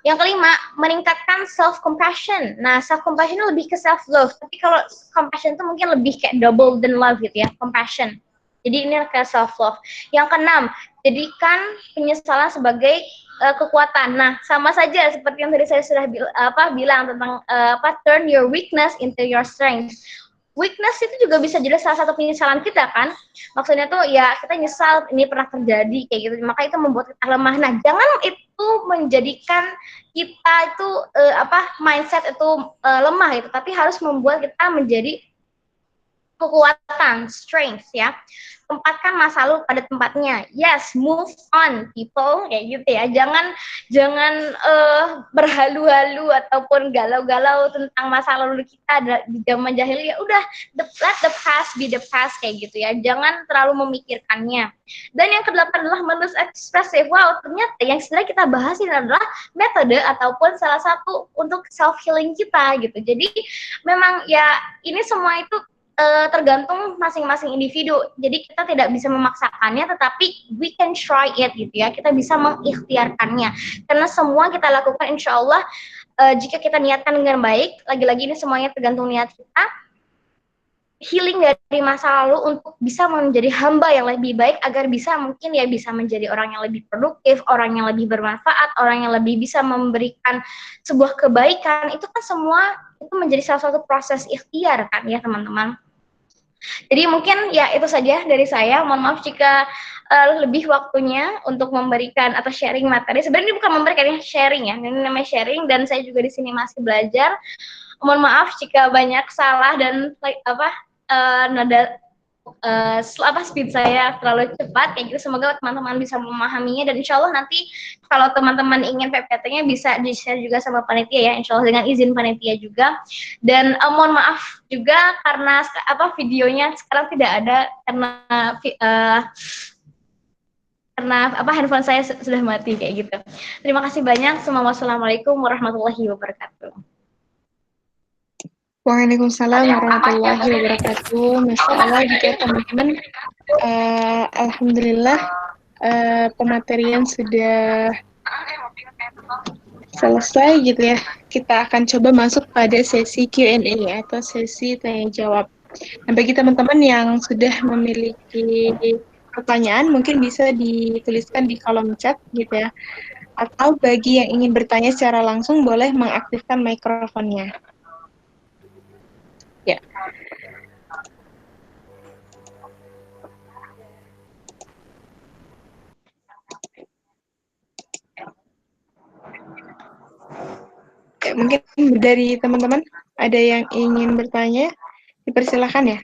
Yang kelima, meningkatkan self compassion. Nah, self compassion lebih ke self love, tapi kalau compassion itu mungkin lebih kayak double than love gitu ya, compassion. Jadi ini kayak self love. Yang keenam, jadikan penyesalan sebagai kekuatan. Nah, sama saja seperti yang tadi saya sudah bilang tentang turn your weakness into your strength. Weakness itu juga bisa jadi salah satu penyesalan kita kan. Maksudnya tuh ya, kita nyesal ini pernah terjadi kayak gitu, maka itu membuat kita lemah. Nah, jangan itu menjadikan kita itu mindset itu lemah gitu, tapi harus membuat kita menjadi kekuatan, strength ya. Tempatkan masa lalu pada tempatnya. Yes, move on people kayak gitu ya. Jangan berhalu-halu ataupun galau-galau tentang masa lalu kita di zaman jahiliyah. Udah, let the past be the past kayak gitu ya. Jangan terlalu memikirkannya. Dan yang kedelapan adalah menulis ekspresif. Wow, ternyata yang sebenarnya kita bahas ini adalah metode ataupun salah satu untuk self healing kita gitu. Jadi memang ya, ini semua itu tergantung masing-masing individu. Jadi kita tidak bisa memaksakannya, tetapi we can try it gitu ya. Kita bisa mengikhtiarkannya. Karena semua kita lakukan insya Allah jika kita niatkan dengan baik. Lagi-lagi ini semuanya tergantung niat kita. Healing dari masa lalu untuk bisa menjadi hamba yang lebih baik, agar bisa mungkin ya bisa menjadi orang yang lebih produktif, orang yang lebih bermanfaat, orang yang lebih bisa memberikan sebuah kebaikan. Itu kan semua itu menjadi salah satu proses ikhtiar kan ya teman-teman. Jadi mungkin ya itu saja dari saya. Mohon maaf jika lebih waktunya untuk memberikan atau sharing materi. Sebenarnya ini bukan memberikan, ini sharing ya. Ini namanya sharing dan saya juga di sini masih belajar. Mohon maaf jika banyak salah dan nada speed saya terlalu cepat kayak gitu. Semoga teman-teman bisa memahaminya dan insya Allah nanti kalau teman-teman ingin PPT-nya bisa di-share juga sama panitia ya, insya Allah dengan izin panitia juga. Dan mohon maaf juga karena videonya sekarang tidak ada karena handphone saya sudah mati kayak gitu. Terima kasih banyak. Wassalamualaikum warahmatullahi wabarakatuh. Waalaikumsalam warahmatullahi wabarakatuh. Masya Allah, jika teman-teman, alhamdulillah pematerian sudah selesai gitu ya. Kita akan coba masuk pada sesi Q&A atau sesi tanya jawab. Nah, bagi teman-teman yang sudah memiliki pertanyaan, mungkin bisa dituliskan di kolom chat gitu ya. Atau bagi yang ingin bertanya secara langsung, boleh mengaktifkan mikrofonnya. Ya. Ya, mungkin dari teman-teman ada yang ingin bertanya, dipersilakan ya.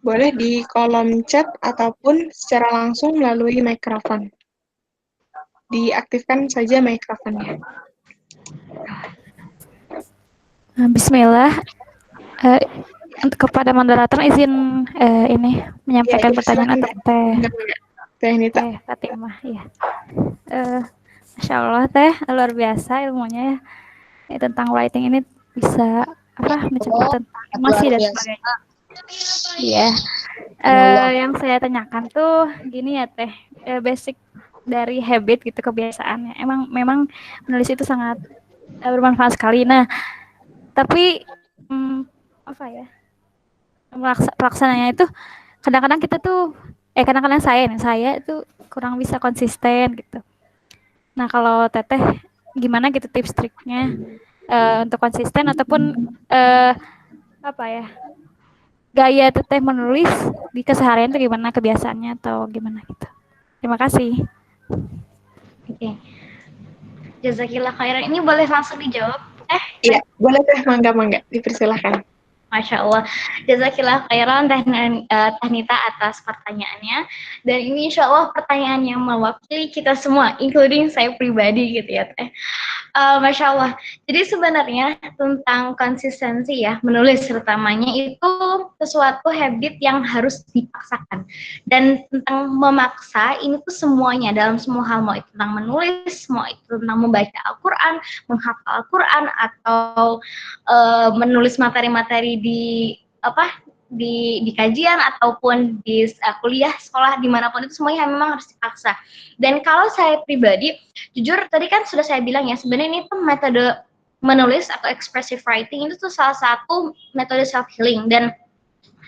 Boleh di kolom chat ataupun secara langsung melalui mikrofon. Diaktifkan saja mikrofonnya. Bismillah. Untuk kepada moderator izin ini menyampaikan pertanyaan atau Teh Nita. Fatimah ya. Masya Allah Teh, luar biasa ilmunya ya. Tentang writing ini bisa menceritakan emosi dan sebagainya. Iya. Yang saya tanyakan tuh gini ya Teh, basic dari habit gitu, kebiasaannya. Memang menulis itu sangat bermanfaat sekali. Nah, tapi pelaksananya itu kadang-kadang kita tuh kadang-kadang saya itu kurang bisa konsisten gitu. Nah, kalau Teteh gimana gitu tips triknya untuk konsisten ataupun gaya Teteh menulis di keseharian itu gimana, kebiasaannya atau gimana gitu. Terima kasih. Oke. Jazakillah khairan. Ini boleh langsung dijawab? Iya, boleh Teh, mangga, dipersilakan. Masya Allah, jazakillah khairan Teh Nita atas pertanyaannya. Dan ini insya Allah pertanyaan yang mewakili kita semua, including saya pribadi gitu ya Teh. Masya Allah. Jadi sebenarnya tentang konsistensi ya, menulis terutamanya itu sesuatu habit yang harus dipaksakan. Dan tentang memaksa, ini tuh semuanya dalam semua hal, mau itu tentang menulis, mau itu tentang membaca Al-Quran, menghafal Al-Quran, atau menulis materi-materi di kajian ataupun di kuliah, sekolah, dimanapun itu semuanya memang harus dipaksa. Dan kalau saya pribadi, jujur tadi kan sudah saya bilang ya, sebenarnya ini tuh metode menulis atau expressive writing itu tuh salah satu metode self healing dan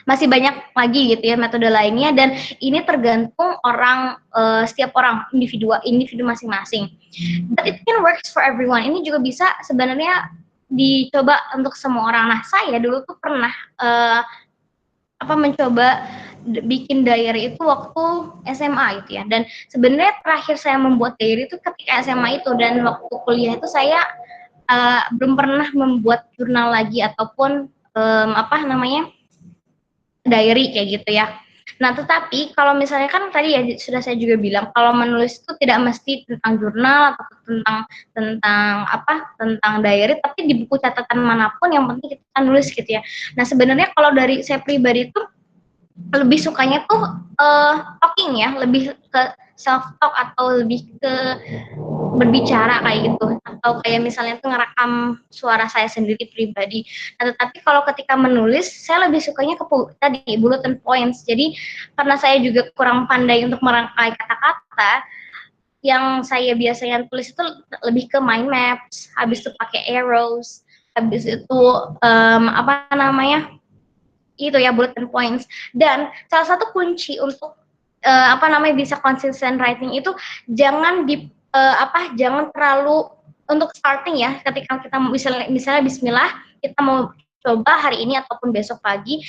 masih banyak lagi gitu ya metode lainnya, dan ini tergantung orang, setiap orang individu masing-masing. But it can works for everyone. Ini juga bisa sebenarnya dicoba untuk semua orang. Nah, saya dulu tuh pernah mencoba bikin diary itu waktu SMA gitu ya. Dan sebenarnya terakhir saya membuat diary itu ketika SMA itu, dan waktu kuliah itu saya belum pernah membuat jurnal lagi ataupun diary kayak gitu ya. Nah, tetapi kalau misalnya kan tadi ya sudah saya juga bilang kalau menulis itu tidak mesti tentang jurnal atau tentang diary, tapi di buku catatan manapun yang penting kita nulis gitu ya. Nah, sebenarnya kalau dari saya pribadi itu lebih sukanya tuh talking ya, lebih ke self talk atau lebih ke berbicara kayak gitu, atau kayak misalnya tuh ngerekam suara saya sendiri pribadi. Nah, tetapi kalau ketika menulis saya lebih sukanya ke bulletin points. Jadi karena saya juga kurang pandai untuk merangkai kata-kata, yang saya biasanya tulis itu lebih ke mind maps, habis itu pakai arrows, habis itu itu ya bulletin points. Dan salah satu kunci untuk bisa consistent writing itu jangan jangan terlalu untuk starting ya, ketika kita misalnya bismillah kita mau coba hari ini ataupun besok pagi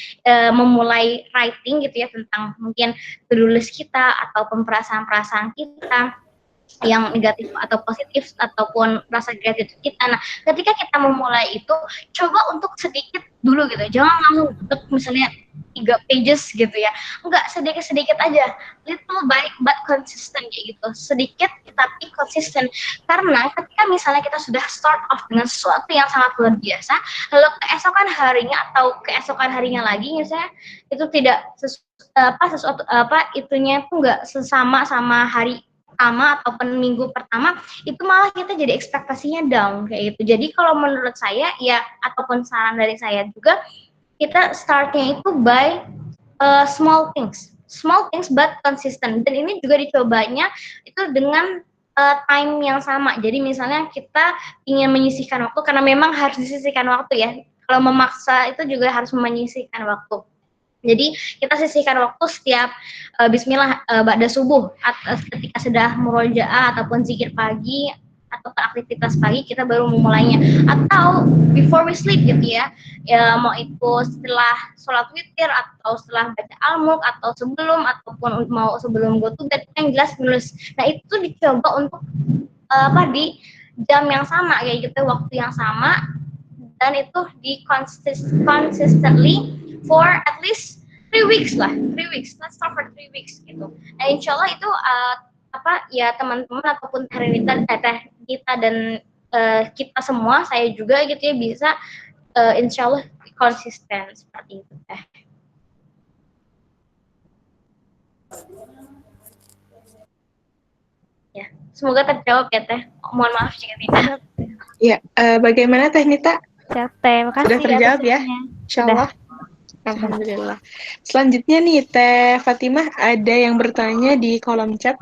memulai writing gitu ya tentang mungkin to-do list kita ataupun perasaan-perasaan kita yang negatif atau positif ataupun rasa gratitude kita. Nah, ketika kita memulai itu, coba untuk sedikit dulu gitu, jangan langsung untuk misalnya 3 pages gitu ya, enggak, sedikit-sedikit aja, little but consistent kayak gitu, sedikit tapi konsisten. Karena ketika misalnya kita sudah start off dengan sesuatu yang sangat luar biasa, lalu keesokan harinya atau keesokan harinya lagi misalnya itu tidak sesuatu itunya itu enggak sesama sama hari pertama ataupun minggu pertama, itu malah kita jadi ekspektasinya down kayak gitu. Jadi kalau menurut saya ya, ataupun saran dari saya juga, kita startnya itu by small things but consistent. Dan ini juga dicobanya itu dengan time yang sama. Jadi misalnya kita ingin menyisihkan waktu, karena memang harus disisihkan waktu ya. Kalau memaksa itu juga harus menyisihkan waktu. Jadi kita sisihkan waktu setiap bismillah ba'da subuh, ketika sudah murojaah ataupun zikir pagi ataupun aktivitas pagi kita baru memulainya, atau before we sleep gitu ya, mau itu setelah sholat witir atau setelah baca al-mulk atau sebelum ataupun mau sebelum go to bed, yang jelas menulis. Nah itu dicoba untuk di jam yang sama kayak gitu, waktu yang sama, dan itu di consistently for at least 3 weeks lah, 3 weeks, let's start for 3 weeks gitu. Nah insya Allah itu ya teman-teman ataupun kita dan kita semua, saya juga gitu ya, bisa insya Allah konsisten seperti itu. Ya, semoga terjawab ya Teh. Mohon maaf jika tidak. Ya, bagaimana Teh Nita? Siap, Teh. Makasih Sudah terjawab ya? Insya Allah. Alhamdulillah. Selanjutnya nih Teh Fatimah, ada yang bertanya di kolom chat,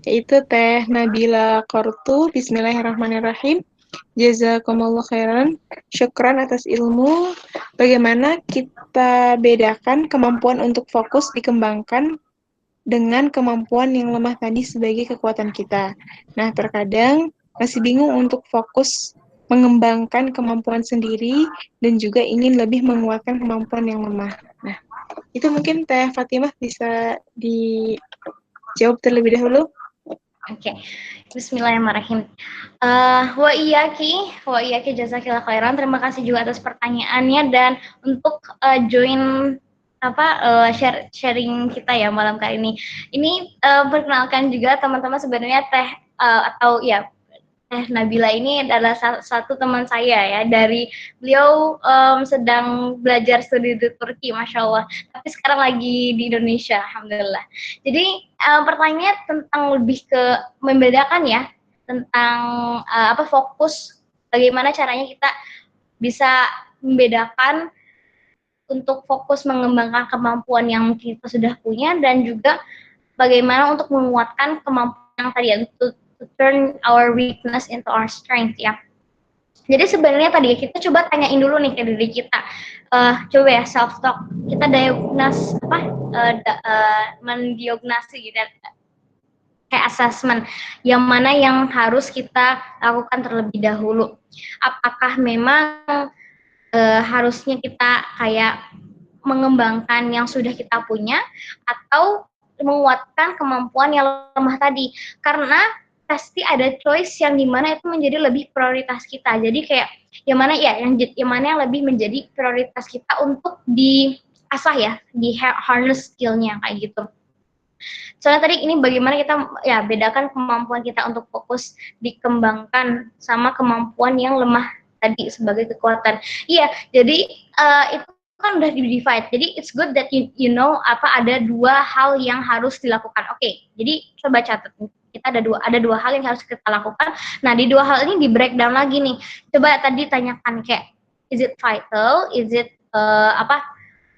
yaitu Teh Nabila Kortu. Bismillahirrahmanirrahim. Jazakumullah khairan. Syukran atas ilmu. Bagaimana kita bedakan kemampuan untuk fokus dikembangkan dengan kemampuan yang lemah tadi sebagai kekuatan kita? Nah, terkadang masih bingung untuk fokus mengembangkan kemampuan sendiri dan juga ingin lebih menguatkan kemampuan yang lemah. Nah, itu mungkin Teh Fatimah bisa dijawab terlebih dahulu. Oke. Bismillahirrahmanirrahim. Wa iyaki jazakillah khairan. Terima kasih juga atas pertanyaannya dan untuk join sharing kita ya malam kali ini. Ini perkenalkan juga teman-teman, sebenarnya Teh Teh Nabila ini adalah satu teman saya ya, dari beliau sedang belajar studi di Turki, Masya Allah, tapi sekarang lagi di Indonesia, Alhamdulillah. Jadi pertanyaannya tentang lebih ke membedakan ya, tentang fokus, bagaimana caranya kita bisa membedakan untuk fokus mengembangkan kemampuan yang kita sudah punya, dan juga bagaimana untuk menguatkan kemampuan yang tadi ya, to turn our weakness into our strength ya. Jadi sebenarnya tadi kita coba tanyain dulu nih ke diri kita, coba ya self talk, kita mendiagnosis gitu, kayak assessment yang mana yang harus kita lakukan terlebih dahulu. Apakah memang harusnya kita kayak mengembangkan yang sudah kita punya, atau menguatkan kemampuan yang lemah tadi, karena pasti ada choice yang dimana itu menjadi lebih prioritas kita. Jadi kayak yang mana yang lebih menjadi prioritas kita untuk diasah ya, di harness skillnya kayak gitu. Soalnya tadi ini bagaimana kita ya bedakan kemampuan kita untuk fokus dikembangkan sama kemampuan yang lemah tadi sebagai kekuatan. Iya, jadi itu kan udah di-divide. Jadi it's good that you know ada 2 hal yang harus dilakukan. Oke, jadi coba catat. Kita ada dua hal yang harus kita lakukan. Nah, di 2 hal ini di breakdown lagi nih. Coba tadi tanyakan kayak, is it vital? Is it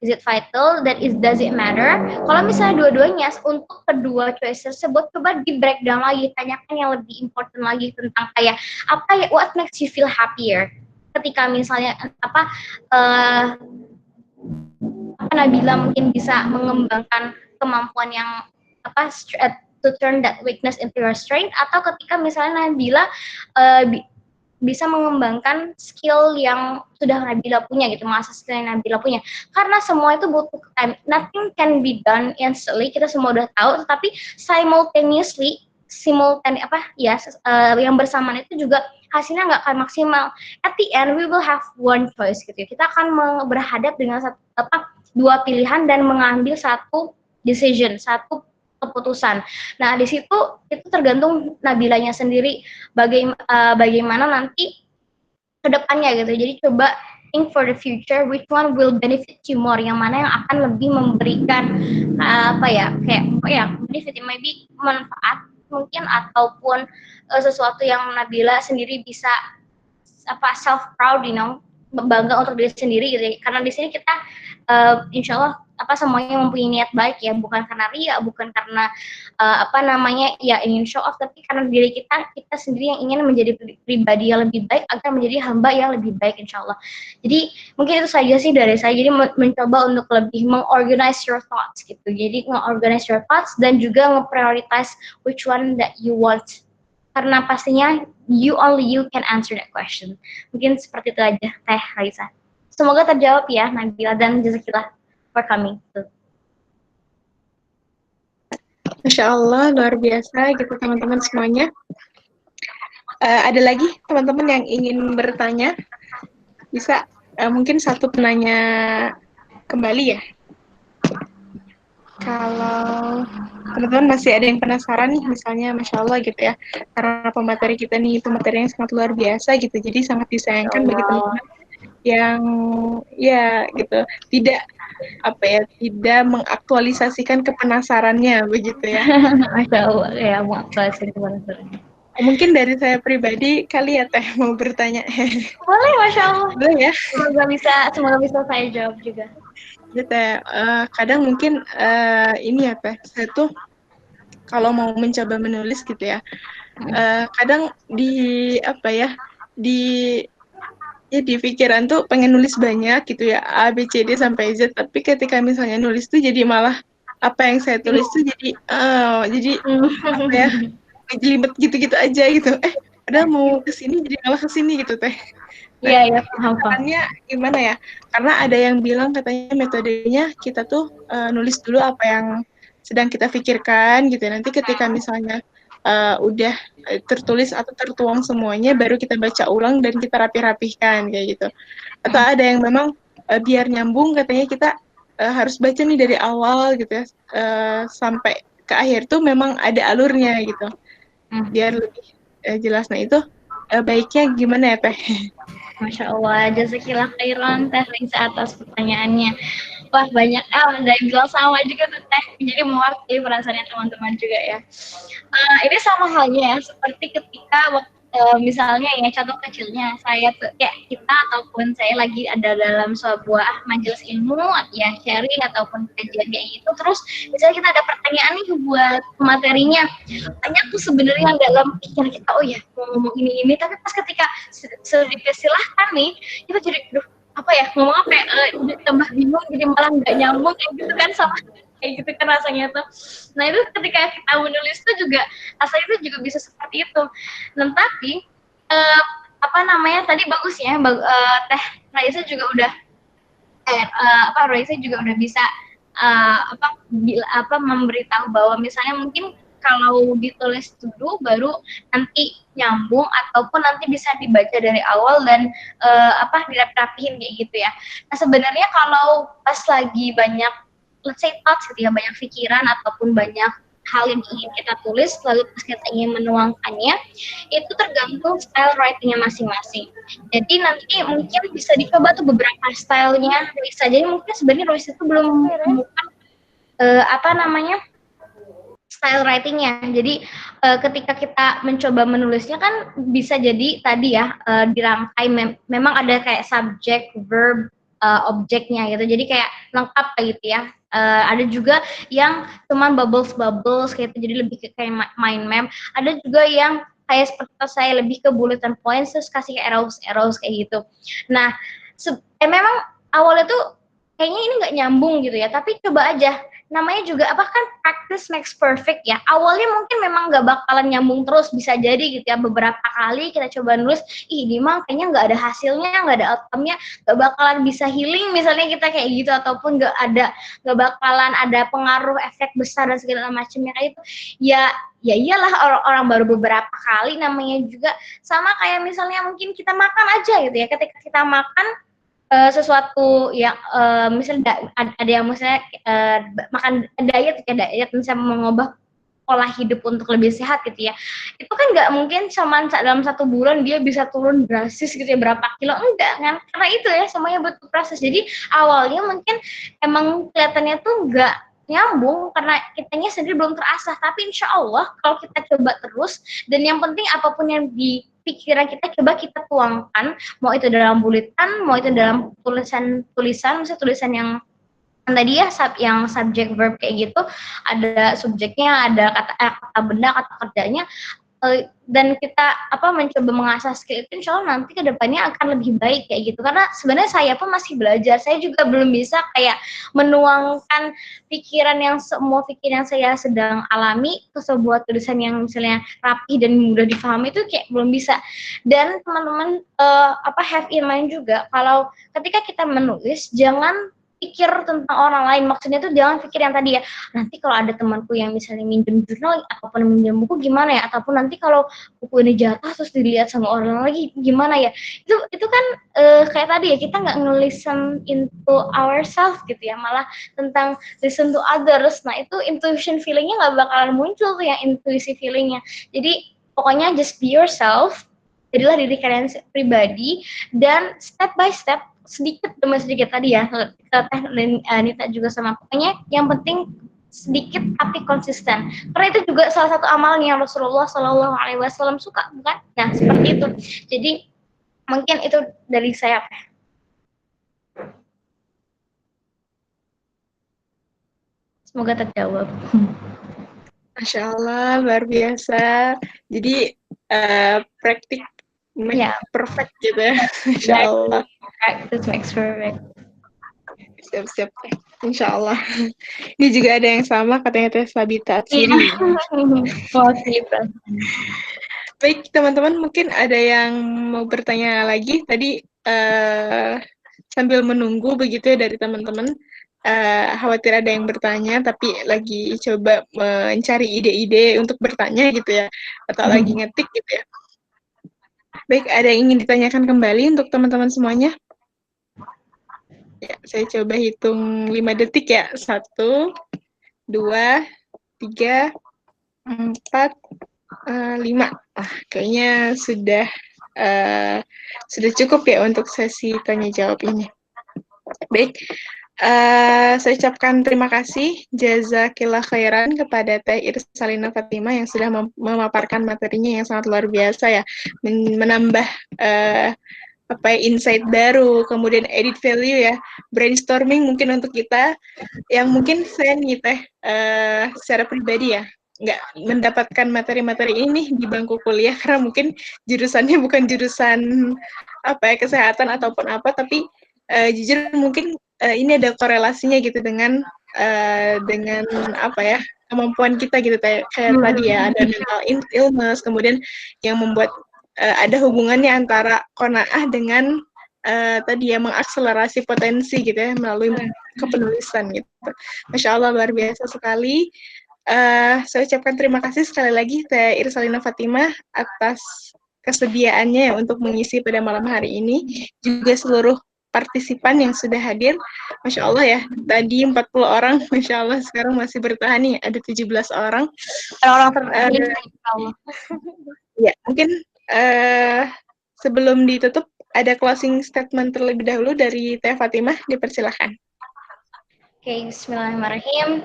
Is it vital? Does it matter? Kalau misalnya dua-duanya untuk kedua choice tersebut, coba di breakdown lagi, tanyakan yang lebih important lagi tentang kayak what makes you feel happier. Ketika misalnya Nabila mungkin bisa mengembangkan kemampuan yang to turn that weakness into your strength, atau ketika misalnya Nabila bisa mengembangkan skill yang sudah Nabila punya gitu, mengasah skill yang Nabila punya. Karena semua itu butuh time. Nothing can be done instantly. Kita semua udah tahu, tetapi yang bersamaan itu juga hasilnya nggak akan maksimal. At the end we will have one choice gitu ya. Kita akan berhadap dengan dua pilihan dan mengambil satu decision, satu keputusan. Nah, di situ itu tergantung Nabilanya sendiri bagaimana nanti ke depannya gitu. Jadi coba think for the future, which one will benefit you more, yang mana yang akan lebih memberikan benefit, maybe manfaat mungkin, ataupun sesuatu yang Nabila sendiri bisa self proud, bangga untuk diri sendiri gitu ya. Karena di sini kita insya Allah semuanya mempunyai niat baik ya, bukan karena ria, bukan karena ingin show off, tapi karena diri kita sendiri yang ingin menjadi pribadi yang lebih baik agar menjadi hamba yang lebih baik insya Allah. Jadi mungkin itu saja sih dari saya. Jadi mencoba untuk lebih mengorganize your thoughts gitu. Jadi mengorganize your thoughts dan juga nge-prioritize which one that you want. Karena pastinya only you can answer that question. Mungkin seperti itu aja Teh Raisa. Semoga terjawab ya Nabila dan Jazakillah for coming. Masya Allah, luar biasa gitu teman-teman semuanya. Ada lagi teman-teman yang ingin bertanya? Bisa mungkin satu penanya kembali ya. Kalau teman-teman masih ada yang penasaran nih, misalnya Masya Allah gitu ya, karena pemateri kita nih pemateri yang sangat luar biasa gitu, jadi sangat disayangkan bagi teman-teman yang ya gitu tidak mengaktualisasikan kepenasarannya begitu ya. Masya Allah ya, mengaktualisasikan kepenasarannya. Mungkin dari saya pribadi kali ya Teh mau bertanya. Boleh, Masya Allah. Boleh ya. Semoga bisa saya jawab juga. Gitu ya, kadang mungkin ini ya Teh, saya tuh kalau mau mencoba menulis gitu ya, kadang di pikiran tuh pengen nulis banyak gitu ya, A, B, C, D sampai Z, tapi ketika misalnya nulis tuh jadi malah apa yang saya tulis tuh jadi ngejelimet gitu-gitu aja gitu. Padahal mau kesini jadi malah kesini gitu Teh. Iya, paham. Caranya gimana ya? Karena ada yang bilang katanya metodenya kita tuh nulis dulu apa yang sedang kita pikirkan gitu. Nanti ketika misalnya udah tertulis atau tertuang semuanya, baru kita baca ulang dan kita rapi-rapihkan kayak gitu. Atau ada yang memang biar nyambung katanya kita harus baca nih dari awal gitu ya, sampai ke akhir tuh memang ada alurnya gitu. Biar lebih jelas. Nah itu baiknya gimana ya Teh? Masya Allah, jazakillah khairan Teh Raisa atas pertanyaannya. Wah, banyak dari bilang sama juga tuh Teh, jadi mewakili perasaannya teman-teman juga ya. Ini sama halnya ya, seperti ketika misalnya ya contoh kecilnya saya kita ataupun saya lagi ada dalam sebuah majelis ilmu ya, sharing ataupun kajian kayak gitu, terus misalnya kita ada pertanyaan nih buat materinya, banyak tuh sebenarnya yang dalam pikiran kita, oh ya mau ngomong ini, tapi pas ketika silahkan nih kita jadi ngomong apa ya, tambah bingung, jadi malah nggak nyambung kayak gitu kan, sama kayak gitu kan rasanya tuh. Nah itu ketika kita menulis tuh juga rasanya itu juga bisa seperti itu. Dan tapi tadi bagus ya, Teh Raisa juga udah Raisa juga udah bisa memberitahu bahwa misalnya mungkin kalau ditulis dulu baru nanti nyambung, ataupun nanti bisa dibaca dari awal dan dirapihin kayak gitu ya. Nah sebenarnya kalau pas lagi banyak let's say thoughts gitu ya, banyak pikiran ataupun banyak hal yang ingin kita tulis, lalu pas kita ingin menuangkannya, itu tergantung style writingnya masing-masing. Jadi nanti mungkin bisa dicoba tuh beberapa stylenya Roisa. Jadi mungkin sebenarnya Roisa itu belum menemukan style writingnya. Jadi ketika kita mencoba menulisnya kan bisa jadi tadi ya dirangkai, memang ada kayak subjek, verb, objeknya gitu. Jadi kayak lengkap kayak gitu ya. Ada juga yang cuman bubbles kayak gitu, jadi lebih kayak mind map. Ada juga yang kayak seperti saya lebih ke bullet and points, terus kasih arrows kayak gitu. Nah memang awalnya tuh kayaknya ini nggak nyambung gitu ya, tapi coba aja namanya juga apa kan, practice makes perfect ya. Awalnya mungkin memang nggak bakalan nyambung terus, bisa jadi gitu ya, beberapa kali kita coba nulis, ini mah kayaknya nggak ada hasilnya, nggak ada outcome-nya, nggak bakalan bisa healing misalnya kita kayak gitu, ataupun nggak bakalan ada pengaruh efek besar dan segala macamnya kayak itu. Ya iyalah, orang baru beberapa kali, namanya juga sama kayak misalnya mungkin kita makan aja gitu ya, ketika kita makan sesuatu yang misalnya ada yang misalnya makan diet misalnya mengubah pola hidup untuk lebih sehat gitu ya, itu kan nggak mungkin cuman dalam 1 bulan dia bisa turun drastis gitu ya berapa kilo, enggak kan, karena itu ya semuanya butuh proses. Jadi awalnya mungkin emang kelihatannya tuh nggak nyambung karena kitanya sendiri belum terasah, tapi insya Allah kalau kita coba terus, dan yang penting apapun yang di pikiran kita coba kita tuangkan, mau itu dalam buletin, mau itu dalam tulisan misalnya tulisan yang tadi ya yang subjek verb kayak gitu, ada subjeknya, ada kata benda, kata kerjanya, dan kita mencoba mengasah skill itu, insya Allah nanti kedepannya akan lebih baik kayak gitu. Karena sebenarnya saya pun masih belajar, saya juga belum bisa kayak menuangkan semua pikiran yang saya sedang alami ke sebuah tulisan yang misalnya rapi dan mudah dipahami, itu kayak belum bisa. Dan teman-teman have in mind juga, kalau ketika kita menulis jangan pikir tentang orang lain. Maksudnya tuh jangan pikir yang tadi ya, nanti kalau ada temanku yang misalnya minjem jurnal ataupun minjem buku gimana ya, ataupun nanti kalau buku ini jatuh terus dilihat sama orang lagi gimana ya. Itu kan kayak tadi ya, kita nggak nge-listen into ourselves gitu ya, malah tentang listen to others. Nah itu intuition feelingnya nggak bakalan muncul tuh, yang intuisi feelingnya. Jadi pokoknya just be yourself, jadilah diri kalian pribadi, dan step by step, sedikit demi sedikit tadi ya, Teh Nita juga sama, pokoknya yang penting sedikit tapi konsisten, karena itu juga salah satu amalnya yang Rasulullah SAW suka, bukan? Nah seperti itu. Jadi mungkin itu dari saya. Semoga terjawab. Masya Allah, luar biasa. Jadi praktik perfect gitu ya. Masya Allah. Practice makes perfect. Siap-siap. Insya Allah. Ini juga ada yang sama katanya Teh Sabita Atsiri. Baik teman-teman, mungkin ada yang mau bertanya lagi. Tadi sambil menunggu begitu ya dari teman-teman. Khawatir ada yang bertanya, tapi lagi coba mencari ide-ide untuk bertanya gitu ya, atau lagi ngetik gitu ya. Baik, ada yang ingin ditanyakan kembali untuk teman-teman semuanya? Ya, saya coba hitung 5 detik ya. 1, 2, 3, 4, 5. Kayaknya sudah cukup ya untuk sesi tanya jawab ini. Baik, saya ucapkan terima kasih jazakillah khairan kepada Teh Irsalina Fatimah yang sudah memaparkan materinya yang sangat luar biasa ya, menambah insight baru, kemudian edit value ya, brainstorming mungkin untuk kita yang mungkin saya nih Teh secara pribadi ya nggak mendapatkan materi-materi ini di bangku kuliah karena mungkin jurusannya bukan jurusan kesehatan ataupun apa, tapi jujur mungkin ini ada korelasinya gitu dengan kemampuan kita gitu kayak tadi ya, ada mental illness, kemudian yang membuat ada hubungannya antara qanaah dengan tadi ya mengakselerasi potensi gitu ya melalui kepenulisan gitu. Masya Allah, luar biasa sekali. Saya ucapkan terima kasih sekali lagi Teh Irsalina Fatimah atas kesediaannya ya untuk mengisi pada malam hari ini, juga seluruh partisipan yang sudah hadir. Masya Allah ya, tadi 40 orang, Masya Allah sekarang masih bertahan nih, ada 17 orang. Ya, mungkin sebelum ditutup, ada closing statement terlebih dahulu dari Teh Fatimah, dipersilakan. Oke, bismillahirrahmanirrahim.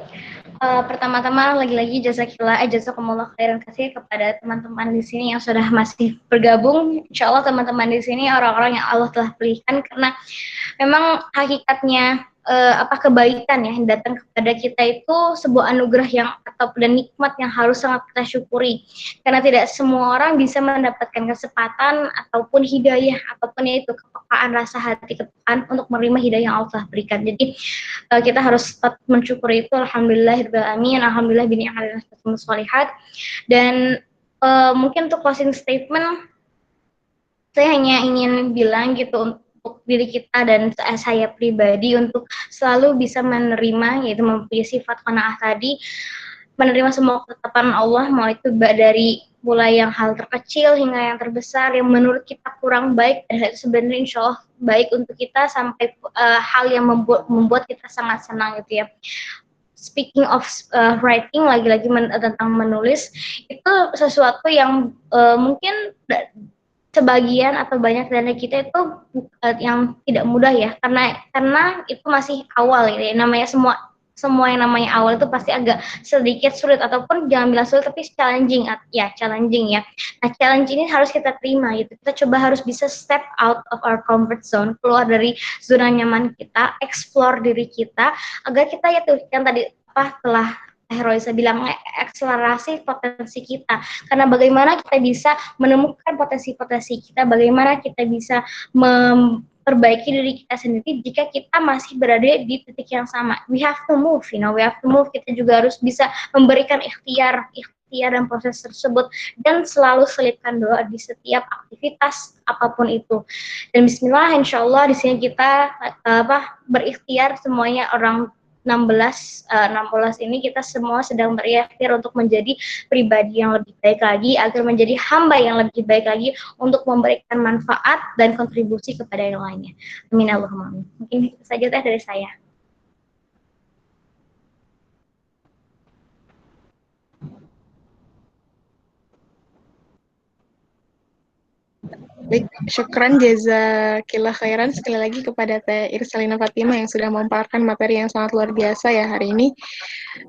Pertama-tama lagi-lagi jazakumullah khairan kasih kepada teman-teman di sini yang sudah masih bergabung. Insya Allah teman-teman di sini orang-orang yang Allah telah pilihkan, karena memang hakikatnya kebaikan ya yang datang kepada kita itu sebuah anugerah yang dan nikmat yang harus sangat kita syukuri, karena tidak semua orang bisa mendapatkan kesempatan ataupun hidayah ataupun yaitu kepekaan rasa hati, kepekaan untuk menerima hidayah yang Allah berikan. Jadi kita harus tetap mensyukuri itu. Alhamdulillahirabbil alamin, alhamdulillah bi ni'matil sholihat. Dan mungkin untuk closing statement saya hanya ingin bilang gitu untuk diri kita dan saya pribadi untuk selalu bisa menerima, yaitu mempunyai sifat qanaah tadi, menerima semua ketetapan Allah, mau itu dari mulai yang hal terkecil hingga yang terbesar yang menurut kita kurang baik dan itu sebenarnya insya Allah baik untuk kita, sampai hal yang membuat kita sangat senang gitu ya. Speaking of writing, lagi-lagi tentang menulis, itu sesuatu yang mungkin sebagian atau banyak dari kita itu yang tidak mudah ya, karena itu masih awal ya. Namanya semua yang namanya awal itu pasti agak sedikit sulit, ataupun jangan bilang sulit tapi challenging ya. Nah, challenge ini harus kita terima gitu. Kita coba harus bisa step out of our comfort zone, keluar dari zona nyaman kita, explore diri kita, agar kita ya tuh yang tadi telah Roisa bilang, akselerasi potensi kita. Karena bagaimana kita bisa menemukan potensi-potensi kita, bagaimana kita bisa memperbaiki diri kita sendiri jika kita masih berada di titik yang sama. We have to move, we have to move. Kita juga harus bisa memberikan ikhtiar dan proses tersebut, dan selalu selipkan doa di setiap aktivitas apapun itu. Dan Bismillah, insya Allah di sini kita berikhtiar semuanya orang 16 ini kita semua sedang berikhtiar untuk menjadi pribadi yang lebih baik lagi, agar menjadi hamba yang lebih baik lagi untuk memberikan manfaat dan kontribusi kepada yang lainnya. Amin Allahumma amin. Mungkin itu saja dari saya. Baik, syukran jazakillah khairan sekali lagi kepada Teh Irsalina Fatimah yang sudah memaparkan materi yang sangat luar biasa ya hari ini.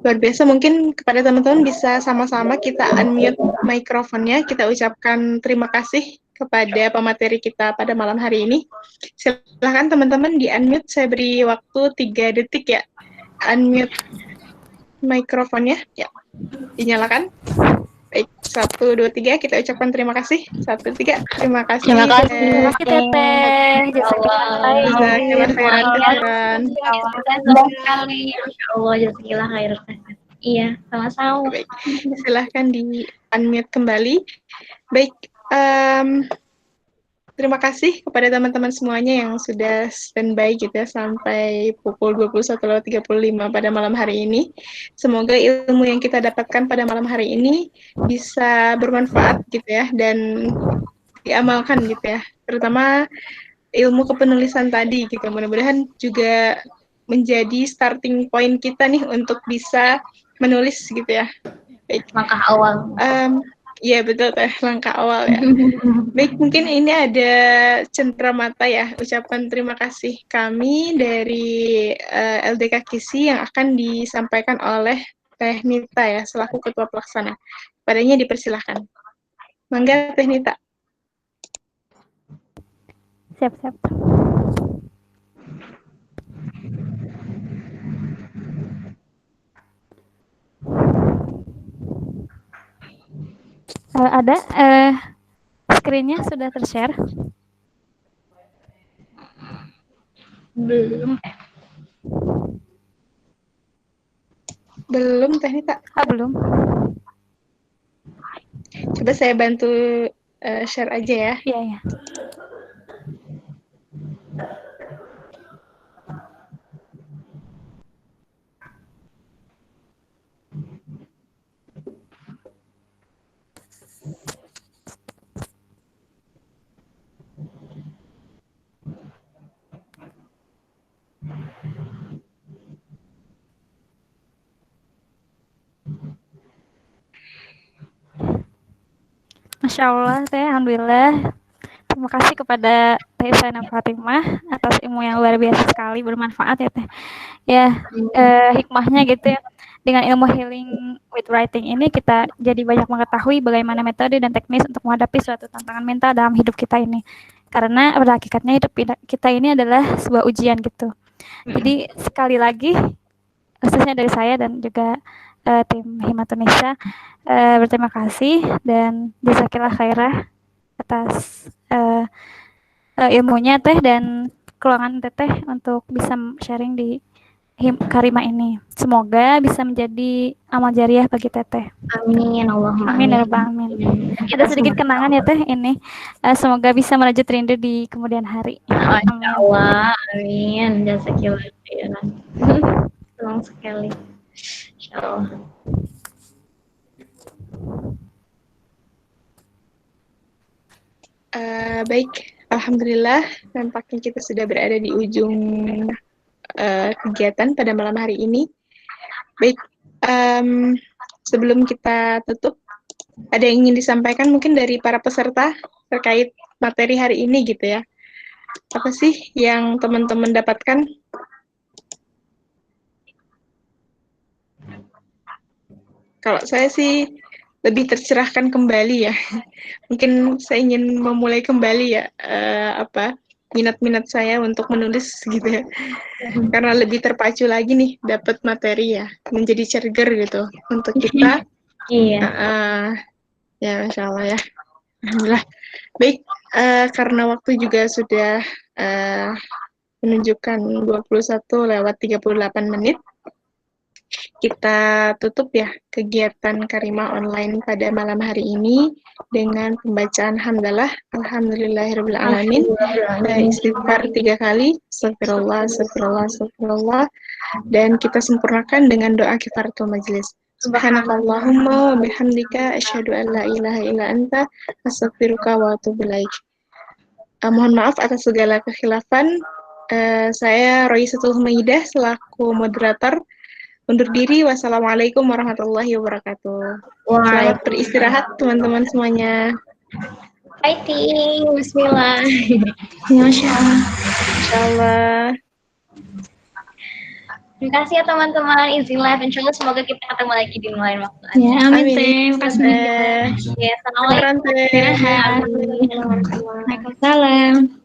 Luar biasa, mungkin kepada teman-teman bisa sama-sama kita unmute mikrofonnya, kita ucapkan terima kasih kepada pemateri kita pada malam hari ini. Silahkan teman-teman di unmute, saya beri waktu 3 detik ya. Unmute mikrofonnya, ya, dinyalakan. Baik, 1, 2, 3, kita ucapkan terima kasih. 1, 3, terima kasih. Terima kasih Teteh. Jazakallah khairan. Sekali. Insya Allah, jazakallah khairan. Iya, sama-sama. Baik, silahkan di unmute kembali. Baik, terima kasih kepada teman-teman semuanya yang sudah standby gitu ya sampai pukul 21.35 pada malam hari ini. Semoga ilmu yang kita dapatkan pada malam hari ini bisa bermanfaat gitu ya dan diamalkan gitu ya. Terutama ilmu kepenulisan tadi gitu. Mudah-mudahan juga menjadi starting point kita nih untuk bisa menulis gitu ya. Baik. Langkah awal. Iya betul Teh, langkah awal ya. Baik, mungkin ini ada cenderamata ya, ucapan terima kasih kami dari LDK KISI yang akan disampaikan oleh Teh Nita ya, selaku Ketua Pelaksana. Padanya dipersilahkan. Mangga Teh Nita. Siap. Ada screen-nya sudah tershare? Belum Teh Nita. Belum. Coba saya bantu share aja ya. Iya. Masya Allah, Teh, alhamdulillah. Terima kasih kepada Teh Irsalina Fatimah atas ilmu yang luar biasa sekali, bermanfaat ya Teh. Ya, hikmahnya gitu ya. Dengan ilmu healing with writing ini kita jadi banyak mengetahui bagaimana metode dan teknis untuk menghadapi suatu tantangan mental dalam hidup kita ini. Karena pada hakikatnya hidup kita ini adalah sebuah ujian gitu. Jadi sekali lagi, khususnya dari saya dan juga tim Himatunisa, berterima kasih dan jazakillah khairah atas ilmunya Teh dan keluangan Teteh untuk bisa sharing di Karima ini. Semoga bisa menjadi amal jariah bagi Teteh. Amin, Allahumma Amin ya amin. Rabbal Amin. Kita Ada sedikit semua. kenangan ya Teh ini. Semoga bisa merajut rindu di kemudian hari. Masya Amin. Allah, amin. Jazakillah khairan. Senang sekali. Insya Allah. Baik, alhamdulillah nampaknya kita sudah berada di ujung kegiatan pada malam hari ini. Baik, sebelum kita tutup, ada yang ingin disampaikan mungkin dari para peserta terkait materi hari ini gitu ya. Apa sih yang teman-teman dapatkan? Kalau saya sih lebih tercerahkan kembali ya. Mungkin saya ingin memulai kembali ya minat-minat saya untuk menulis gitu ya. Karena lebih terpacu lagi nih dapat materi ya, menjadi trigger gitu untuk kita. Iya. Ya, Masya Allah ya. Alhamdulillah. Baik, karena waktu juga sudah menunjukkan 21:38 menit. Kita tutup ya kegiatan Karimah online pada malam hari ini dengan pembacaan hamdalah alhamdulillahirabbil alamin, istighfar 3 kali, astagfirullah, astagfirullah, astagfirullah, dan kita sempurnakan dengan doa kifaratul majelis. Subhanakallahumma wa bihamdika asyhadu an la ilaha illa anta astaghfiruka wa atubu ilaik. Mohon maaf atas segala kekhilafan. Saya Roisatul Humaidah selaku moderator undur diri. Wassalamualaikum warahmatullahi wabarakatuh. Selamat beristirahat teman-teman semuanya. Fighting, bismillah. Masya Allah. Insyaallah. Terima kasih ya teman-teman, izin live. Insyaallah semoga kita ketemu lagi di lain waktu. Ya, amin Amin. Teh. Terima kasih. Ya, assalamualaikum. Waalaikumsalam. Waalaikumsalam.